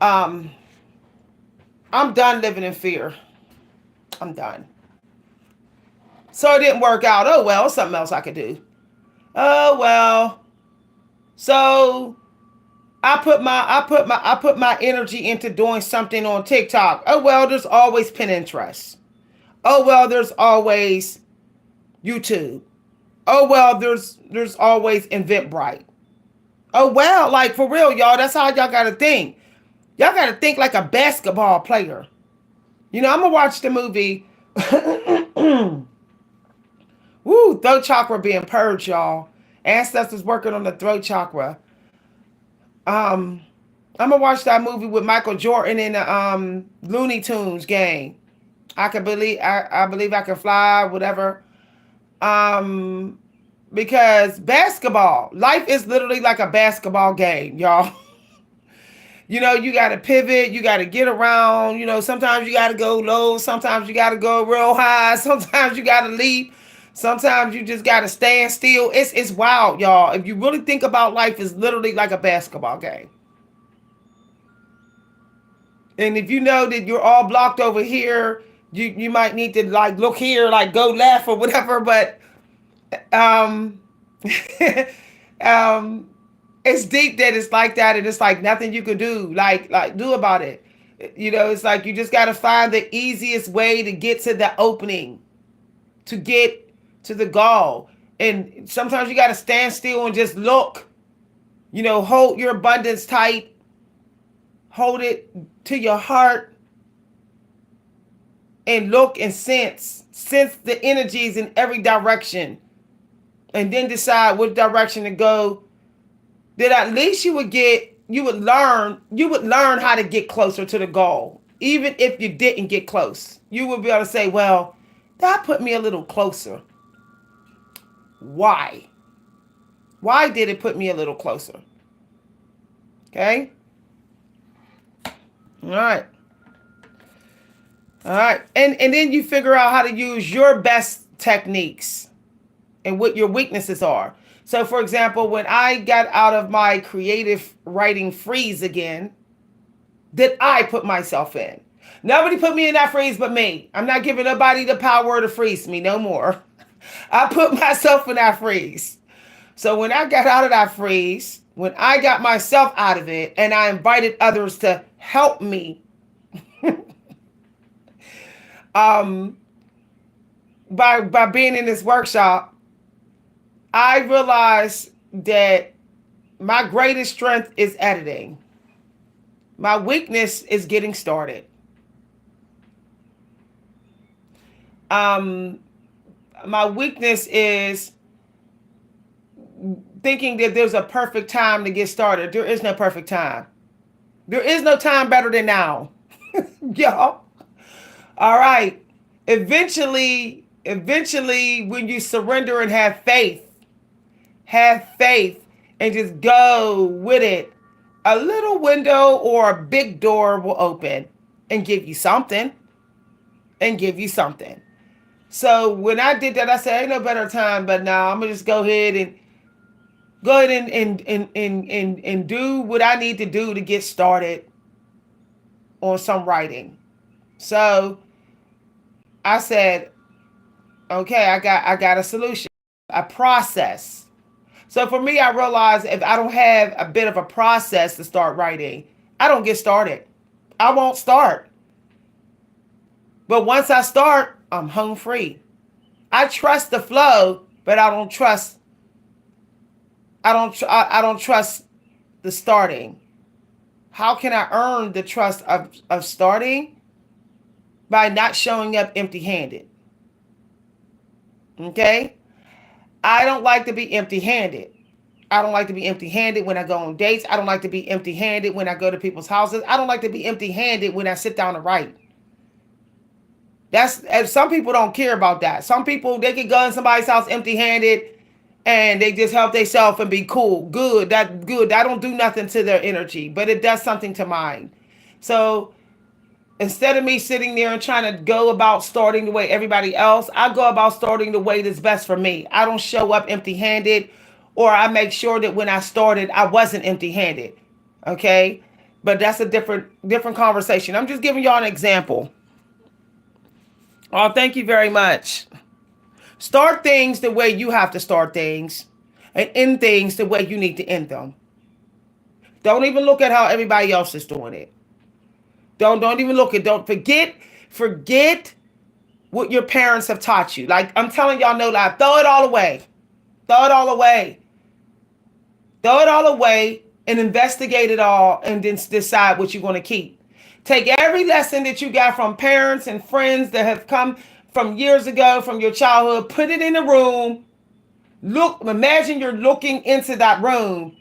I'm done living in fear. I'm done. So it didn't work out. Oh, well, something else I could do. Oh, well. So I put my energy into doing something on TikTok. Oh, well, there's always Pinterest. Oh, well, there's always YouTube. Oh, well, there's always Eventbrite. Oh, well, like, for real, y'all, that's how y'all got to think. Y'all got to think like a basketball player. I'm going to watch the movie. Woo, throat chakra being purged, y'all. Ancestors working on the throat chakra. I'm going to watch that movie with Michael Jordan in the Looney Tunes game. I believe I can fly, whatever. Because basketball, life is literally like a basketball game, y'all. You got to pivot, you got to get around, sometimes you got to go low, sometimes you got to go real high, sometimes you got to leap, sometimes you just got to stand still. It's wild, y'all. If you really think about life, it's literally like a basketball game. And if you know that you're all blocked over here, you might need to like look here, like go left or whatever, but it's deep that it's like that, and it's like nothing you could do like do about it. It's like you just got to find the easiest way to get to the opening, to get to the goal. And sometimes you got to stand still and just look. Hold your abundance tight. Hold it to your heart and look and sense the energies in every direction, and then decide what direction to go. Then at least you would learn how to get closer to the goal. Even if you didn't get close, you would be able to say, well, that put me a little closer. Why did it put me a little closer? Okay. All right. And then you figure out how to use your best techniques and what your weaknesses are. So, for example, when I got out of my creative writing freeze again, that I put myself in. Nobody put me in that freeze but me. I'm not giving nobody the power to freeze me no more. I put myself in that freeze. So when I got out of that freeze, when I got myself out of it and I invited others to help me, by being in this workshop, I realized that my greatest strength is editing. My weakness is getting started. My weakness is thinking that there's a perfect time to get started. There is no perfect time. There is no time better than now. Y'all. All right. Eventually, when you surrender and have faith and just go with it, a little window or a big door will open and give you something. So when I did that, I said, ain't no better time, but now I'm gonna just go ahead and do what I need to do to get started on some writing. So I said, okay, I got a solution, a process. So for me, I realized if I don't have a bit of a process to start writing, I don't get started. I won't start. But once I start, I'm home free. I trust the flow, but I don't trust the starting. How can I earn the trust of starting? By not showing up empty-handed. Okay? I don't like to be empty-handed. I don't like to be empty-handed when I go on dates. I don't like to be empty-handed when I go to people's houses. I don't like to be empty-handed when I sit down to write. Some people don't care about that. Some people, they can go in somebody's house empty-handed and they just help themselves and be cool. Good. That don't do nothing to their energy, but it does something to mine. So instead of me sitting there and trying to go about starting the way everybody else, I go about starting the way that's best for me. I don't show up empty-handed, or I make sure that when I started, I wasn't empty-handed. Okay? But that's a different conversation. I'm just giving y'all an example. Oh, thank you very much. Start things the way you have to start things, and end things the way you need to end them. Don't even look at how everybody else is doing it. Don't even look at, don't forget what your parents have taught you. Like I'm telling y'all, no lie, throw it all away. Throw it all away. Throw it all away and investigate it all and then decide what you're going to keep. Take every lesson that you got from parents and friends that have come from years ago, from your childhood, put it in a room. Imagine you're looking into that room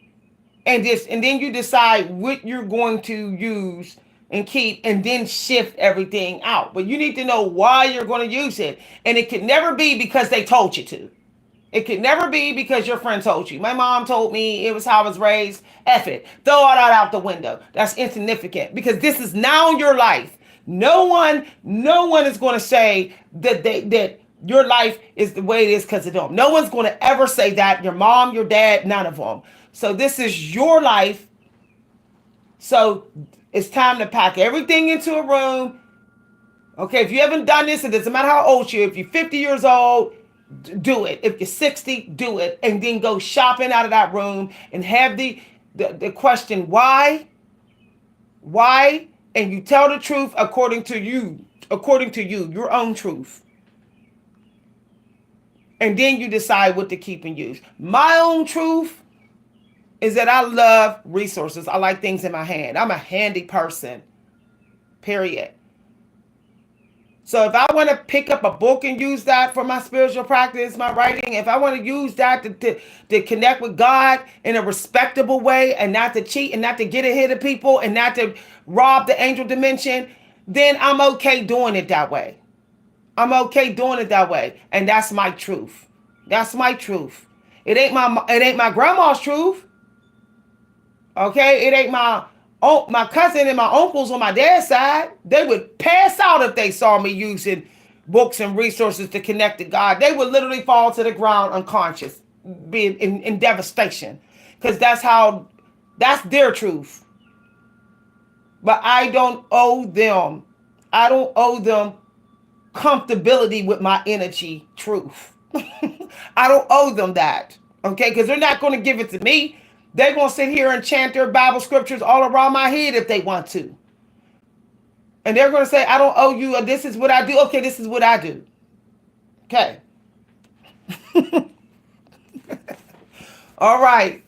and then you decide what you're going to use and keep, and then shift everything out. But you need to know why you're going to use it. And it can never be because they told you to. It can never be because your friend told you. My mom told me, it was how I was raised. F it. Throw all that out the window. That's insignificant because this is now your life. No one is going to say that your life is the way it is because of them. No one's going to ever say that. Your mom, your dad, none of them. So this is your life. So it's time to pack everything into a room. Okay, if you haven't done this, it doesn't matter how old you are. If you're 50 years old, do it. If you're 60, do it. And then go shopping out of that room and have the question, why? and you tell the truth according to you, your own truth. And then you decide what to keep and use. My own truth is that I love resources. I like things in my hand. I'm a handy person, period. So if I want to pick up a book and use that for my spiritual practice, my writing, if I want to use that to connect with God in a respectable way and not to cheat and not to get ahead of people and not to rob the angel dimension, then I'm okay doing it that way. I'm okay doing it that way. And that's my truth. That's my truth. It ain't my grandma's truth. Okay? It ain't my cousin and my uncles on my dad's side. They would pass out if they saw me using books and resources to connect to God. They would literally fall to the ground unconscious, being in devastation. Because that's their truth. But I don't owe them comfortability with my energy truth. I don't owe them that. Okay? Because they're not going to give it to me. They're going to sit here and chant their Bible scriptures all around my head if they want to. And they're going to say, I don't owe you, or this is what I do. Okay, this is what I do. Okay. All right.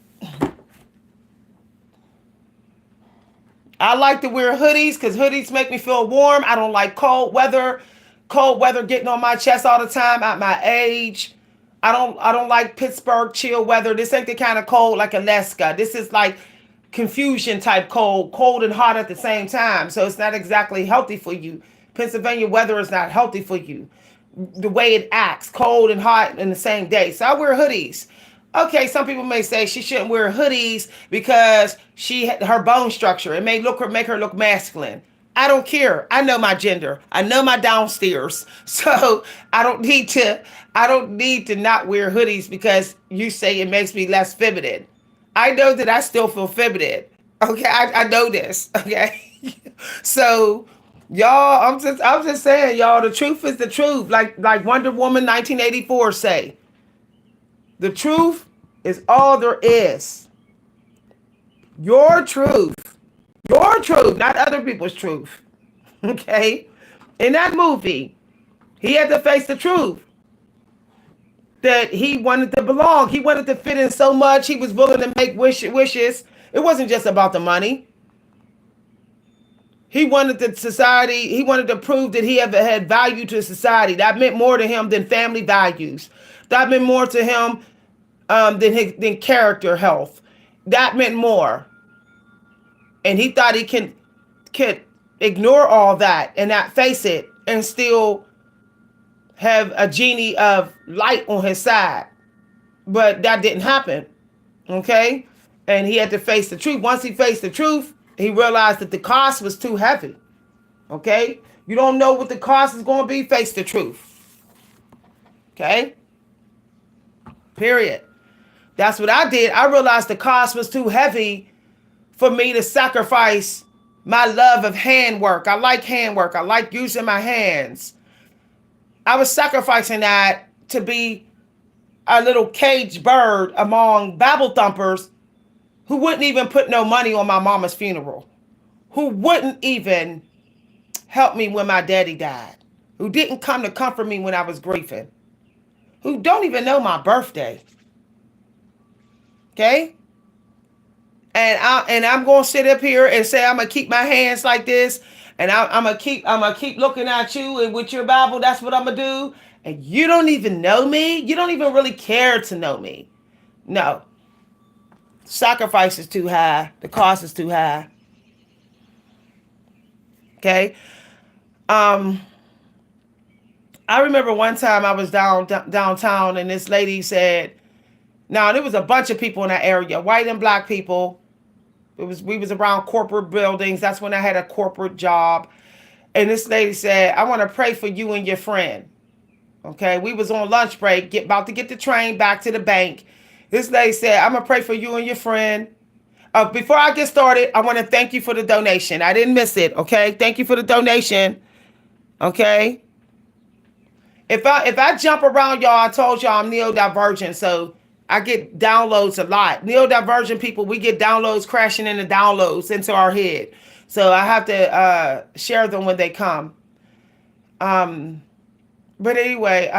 I like to wear hoodies because hoodies make me feel warm. I don't like cold weather. Cold weather getting on my chest all the time at my age. I don't like Pittsburgh chill weather. This ain't the kind of cold like Alaska. This is like confusion type cold and hot at the same time. So it's not exactly healthy for you. Pennsylvania weather is not healthy for you. The way it acts, cold and hot in the same day. So I wear hoodies. Okay, some people may say she shouldn't wear hoodies because her bone structure. It may make her look masculine. I don't care. I know my gender. I know my downstairs. So I don't need to not wear hoodies because you say it makes me less feminine. I know that I still feel feminine. Okay, I know this. Okay. So y'all, I'm just saying, y'all, the truth is the truth. Like Wonder Woman 1984 say. The truth is all there is. Your truth. Your truth, not other people's truth. Okay? In that movie, he had to face the truth that he wanted to belong. He wanted to fit in so much. He was willing to make wishes. It wasn't just about the money. He wanted he wanted to prove that he had value to society. That meant more to him than family values. That meant more to him than character health. That meant more. And he thought he could ignore all that and not face it and still have a genie of light on his side. But that didn't happen. Okay? And he had to face the truth. Once he faced the truth, he realized that the cost was too heavy. Okay? You don't know what the cost is going to be, face the truth. Okay? Period. That's what I did. I realized the cost was too heavy for me to sacrifice my love of handwork. I like handwork. I like using my hands. I was sacrificing that to be a little caged bird among Bible thumpers who wouldn't even put no money on my mama's funeral, who wouldn't even help me when my daddy died, who didn't come to comfort me when I was grieving, who don't even know my birthday. Okay? And I'm gonna sit up here and say I'm gonna keep my hands like this, and I'm gonna keep looking at you and with your Bible. That's what I'm gonna do. And you don't even know me. You don't even really care to know me. No. Sacrifice is too high. The cost is too high. Okay. I remember one time I was downtown, and this lady said, now there was a bunch of people in that area, white and black people. We was around corporate buildings. That's when I had a corporate job. And this lady said, I want to pray for you and your friend. Okay, we was on lunch break, about to get the train back to the bank. This lady said, I'm going to pray for you and your friend. Before I get started, I want to thank you for the donation. I didn't miss it, okay? Thank you for the donation, okay? If I jump around, y'all, I told y'all I'm neurodivergent, so I get downloads a lot. Neurodivergent people, we get downloads crashing into downloads into our head. So I have to share them when they come. Um, but anyway,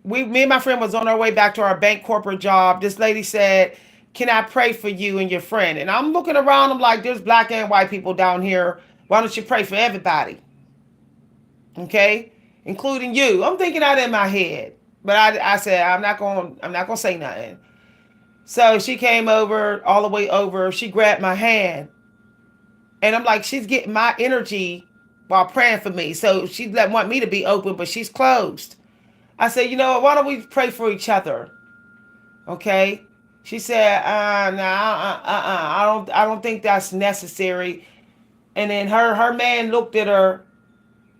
me and my friend was on our way back to our bank corporate job. This lady said, "Can I pray for you and your friend?" And I'm looking around. I'm like, "There's black and white people down here. Why don't you pray for everybody? Okay, including you." I'm thinking that in my head, but I said I'm not gonna say nothing. So she came over, all the way over. She grabbed my hand, and I'm like, she's getting my energy while praying for me. So she want me to be open, but she's closed. I said, you know what? Why don't we pray for each other? Okay. She said, no, I don't think that's necessary. And then her man looked at her,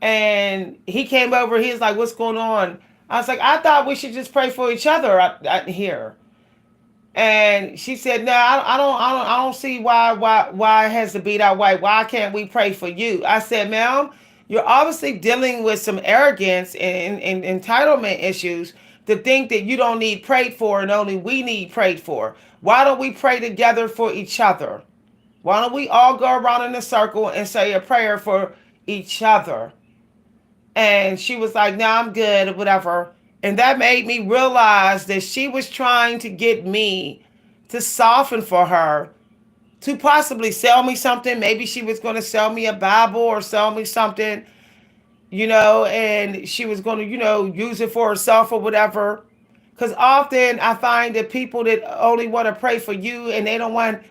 and he came over. He was like, "What's going on?" I was like, "I thought we should just pray for each other here." And she said, "No, I don't see why it has to be that way. Why can't we pray for you?" I said, "Ma'am, you're obviously dealing with some arrogance and entitlement issues to think that you don't need prayed for and only we need prayed for. Why don't we pray together for each other? Why don't we all go around in a circle and say a prayer for each other?" And she was like, "No, I'm good," or whatever. And that made me realize that she was trying to get me to soften for her, to possibly sell me something. Maybe she was going to sell me a Bible or sell me something, and she was going to, use it for herself or whatever. Because often I find that people that only want to pray for you and they don't want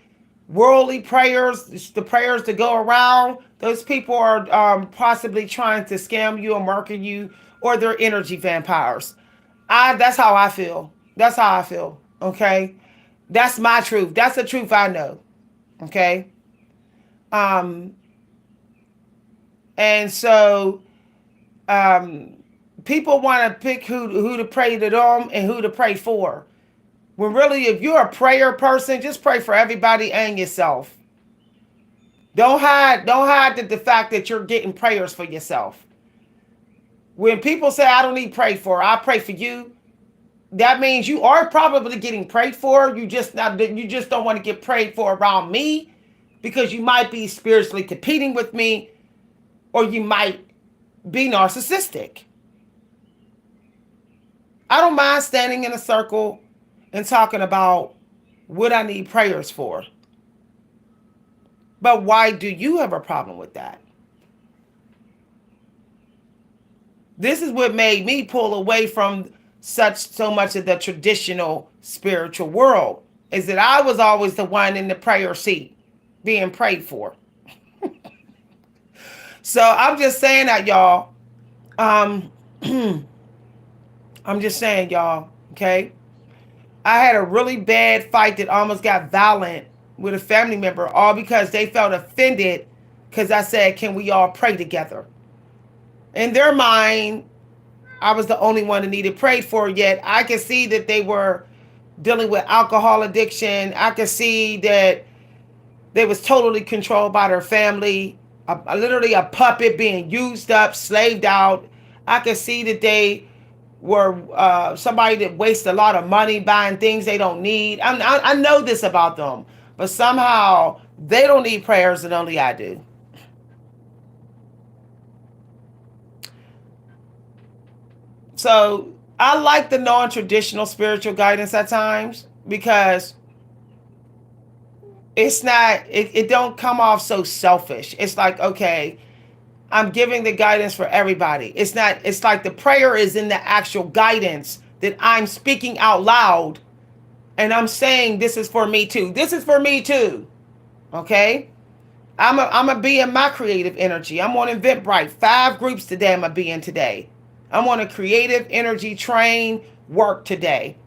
worldly prayers, the prayers to go around, those people are possibly trying to scam you or market you, or they're energy vampires. That's how I feel. That's how I feel. Okay. That's my truth. That's the truth I know. Okay. Um, and so people want to pick who to pray to them and who to pray for. When really, if you're a prayer person, just pray for everybody and yourself. Don't hide the fact that you're getting prayers for yourself. When people say, "I don't need prayed for, I pray for you," that means you are probably getting prayed for. You just don't want to get prayed for around me, because you might be spiritually competing with me, or you might be narcissistic. I don't mind standing in a circle and talking about what I need prayers for. But why do you have a problem with that? This is what made me pull away from so much of the traditional spiritual world, is that I was always the one in the prayer seat being prayed for. So I'm just saying that, y'all. I'm just saying, y'all, okay? I had a really bad fight that almost got violent with a family member, all because they felt offended because I said, "Can we all pray together?" In their mind, I was the only one that needed prayed for, yet I could see that they were dealing with alcohol addiction. I could see that they was totally controlled by their family, literally a puppet being used up, slaved out. I could see that they were somebody that wastes a lot of money buying things they don't need. I know this about them, but somehow they don't need prayers and only I do. So I like the non-traditional spiritual guidance at times, because it don't come off so selfish. It's like, okay, I'm giving the guidance for everybody. It's like the prayer is in the actual guidance that I'm speaking out loud, and I'm saying, this is for me too. This is for me too. Okay? I'm a be in my creative energy. I'm on Eventbrite. 5 groups today I'm a be in today. I'm on a creative energy train work today.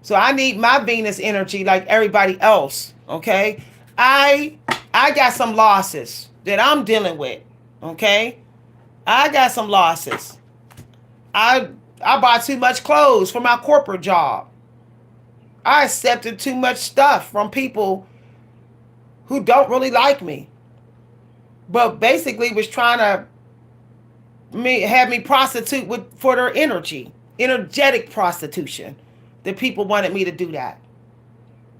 So I need my Venus energy like everybody else. Okay? I got some losses that I'm dealing with. Okay? I got some losses. I bought too much clothes for my corporate job. I accepted too much stuff from people who don't really like me, but basically was trying to have me prostitute for their energy. Energetic prostitution. The people wanted me to do that.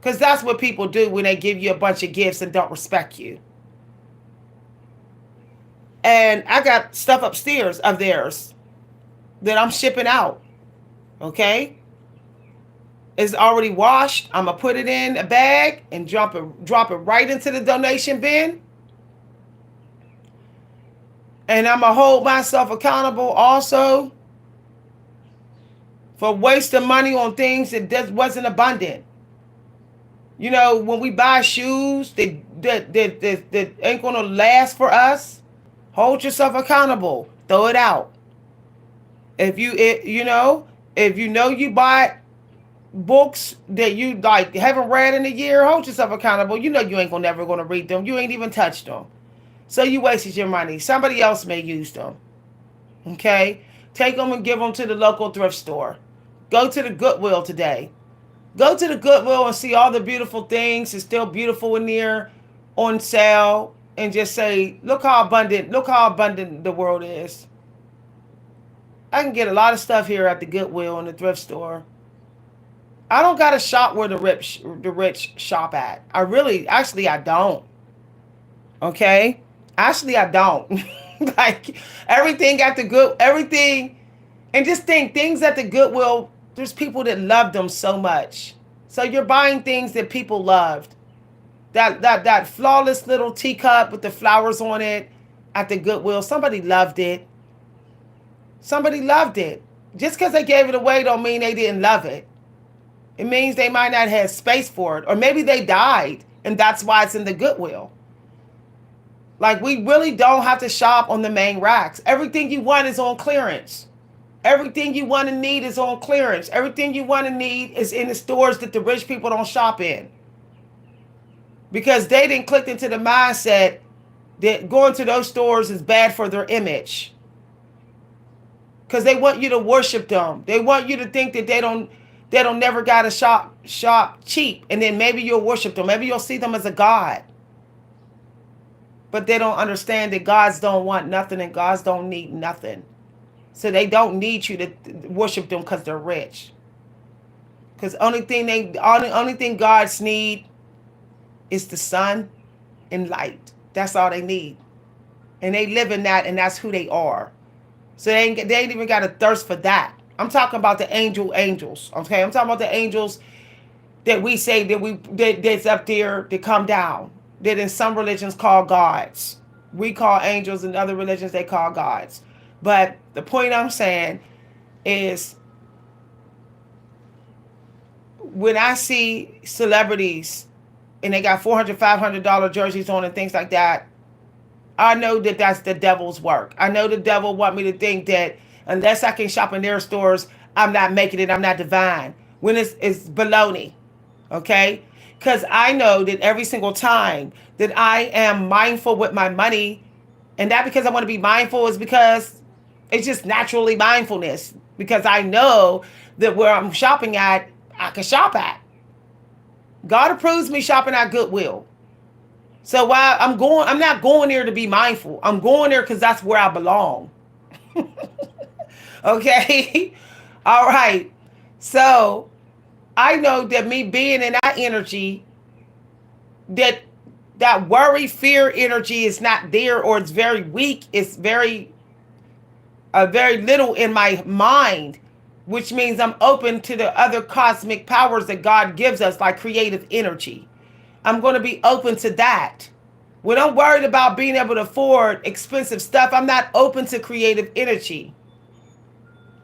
Because that's what people do when they give you a bunch of gifts and don't respect you. And I got stuff upstairs of theirs that I'm shipping out. Okay? It's already washed. I'm going to put it in a bag and drop it right into the donation bin. And I'm going to hold myself accountable also for wasting money on things that just wasn't abundant. You know, when we buy shoes that ain't going to last for us, hold yourself accountable. Throw it out. If you know you bought books that you like haven't read in a year, hold yourself accountable. You know you ain't never gonna read them. You ain't even touched them. So you wasted your money. Somebody else may use them. Okay? Take them and give them to the local thrift store. Go to the Goodwill today. Go to the Goodwill and see all the beautiful things. It's still beautiful in there on sale. And just say, look how abundant the world is. I can get a lot of stuff here at the Goodwill and the thrift store. I don't got to shop where the rich shop at. I don't. Okay? Actually, I don't. Like, everything at the everything, and just think, things at the Goodwill, there's people that love them so much. So you're buying things that people loved. That flawless little teacup with the flowers on it at the Goodwill, somebody loved it. Somebody loved it. Just because they gave it away don't mean they didn't love it. It means they might not have space for it. Or maybe they died, and that's why it's in the Goodwill. Like, we really don't have to shop on the main racks. Everything you want is on clearance. Everything you want and need is on clearance. Everything you want and need is in the stores that the rich people don't shop in. Because they didn't click into the mindset that going to those stores is bad for their image. Because they want you to worship them. They want you to think that they don't never gotta shop cheap. And then maybe you'll worship them. Maybe you'll see them as a god. But they don't understand that gods don't want nothing and gods don't need nothing. So they don't need you to worship them because they're rich. Because only thing gods need is the sun and light. That's all they need. And they live in that, and that's who they are. So they ain't even got a thirst for that. I'm talking about the angels. Okay, I'm talking about the angels that we say that's up there to come down. That in some religions call gods. We call angels, in other religions they call gods. But the point I'm saying is, when I see celebrities and they got $400, $500 jerseys on and things like that, I know that that's the devil's work. I know the devil want me to think that unless I can shop in their stores, I'm not making it, I'm not divine. When it's baloney, okay? Because I know that every single time that I am mindful with my money, and not because I want to be mindful, is because it's just naturally mindfulness. Because I know that where I'm shopping at, I can shop at. God approves me shopping at Goodwill. So while I'm not going there to be mindful. I'm going there because that's where I belong. Okay? All right. So I know that me being in that energy, that worry, fear energy is not there, or it's very weak. It's very little in my mind, which means I'm open to the other cosmic powers that God gives us, like creative energy. I'm going to be open to that. When I'm worried about being able to afford expensive stuff, I'm not open to creative energy.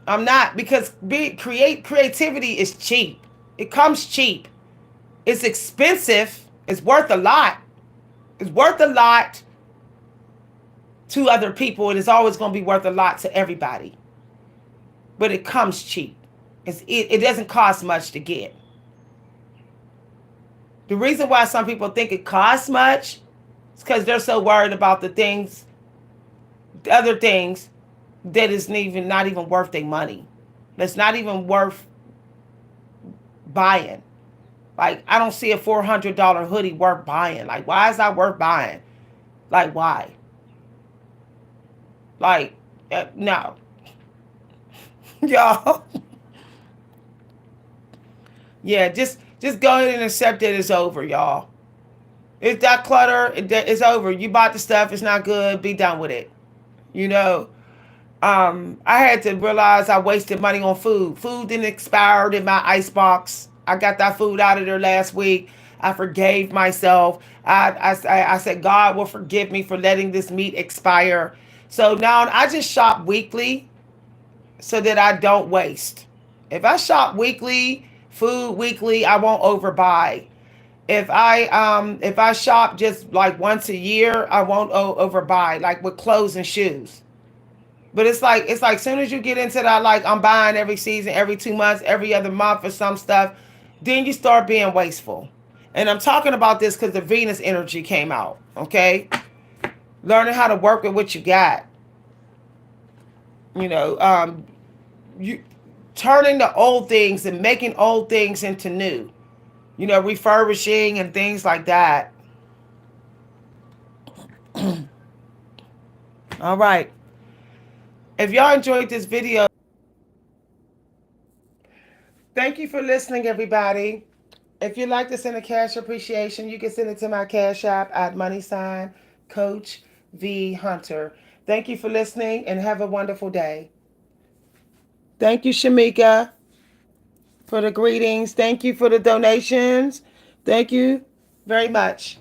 I'm not, because creativity is cheap. It comes cheap. It's expensive. It's worth a lot. It's worth a lot to other people. It is always going to be worth a lot to everybody. But it comes cheap. It doesn't cost much to get. The reason why some people think it costs much is because they're so worried about the other things that is not even worth their money. That's not even worth buying. Like, I don't see a $400 hoodie worth buying. Like, why is that worth buying? Like, why? Like, no. Y'all. Yeah, just go ahead and accept that it's over, y'all. It's that clutter. It's over. You bought the stuff. It's not good. Be done with it. You know. I had to realize I wasted money on food. Food didn't expire in my ice box. I got that food out of there last week. I forgave myself. I said God will forgive me for letting this meat expire. So now I just shop weekly so that I don't waste. If I shop weekly, food weekly, I won't overbuy. If I shop just like once a year, I won't overbuy, like with clothes and shoes. But it's like soon as you get into that, like I'm buying every season, every 2 months, every other month for some stuff, then you start being wasteful. And I'm talking about this because the Venus energy came out. Okay, learning how to work with what you got. You know, you turning the old things and making old things into new. You know, refurbishing and things like that. All right. If y'all enjoyed this video, thank you for listening, everybody. If you'd like to send a cash appreciation, you can send it to my cash app at money sign Coach V Hunter. Thank you for listening and have a wonderful day. Thank you, Shamika, for the greetings. Thank you for the donations. Thank you very much.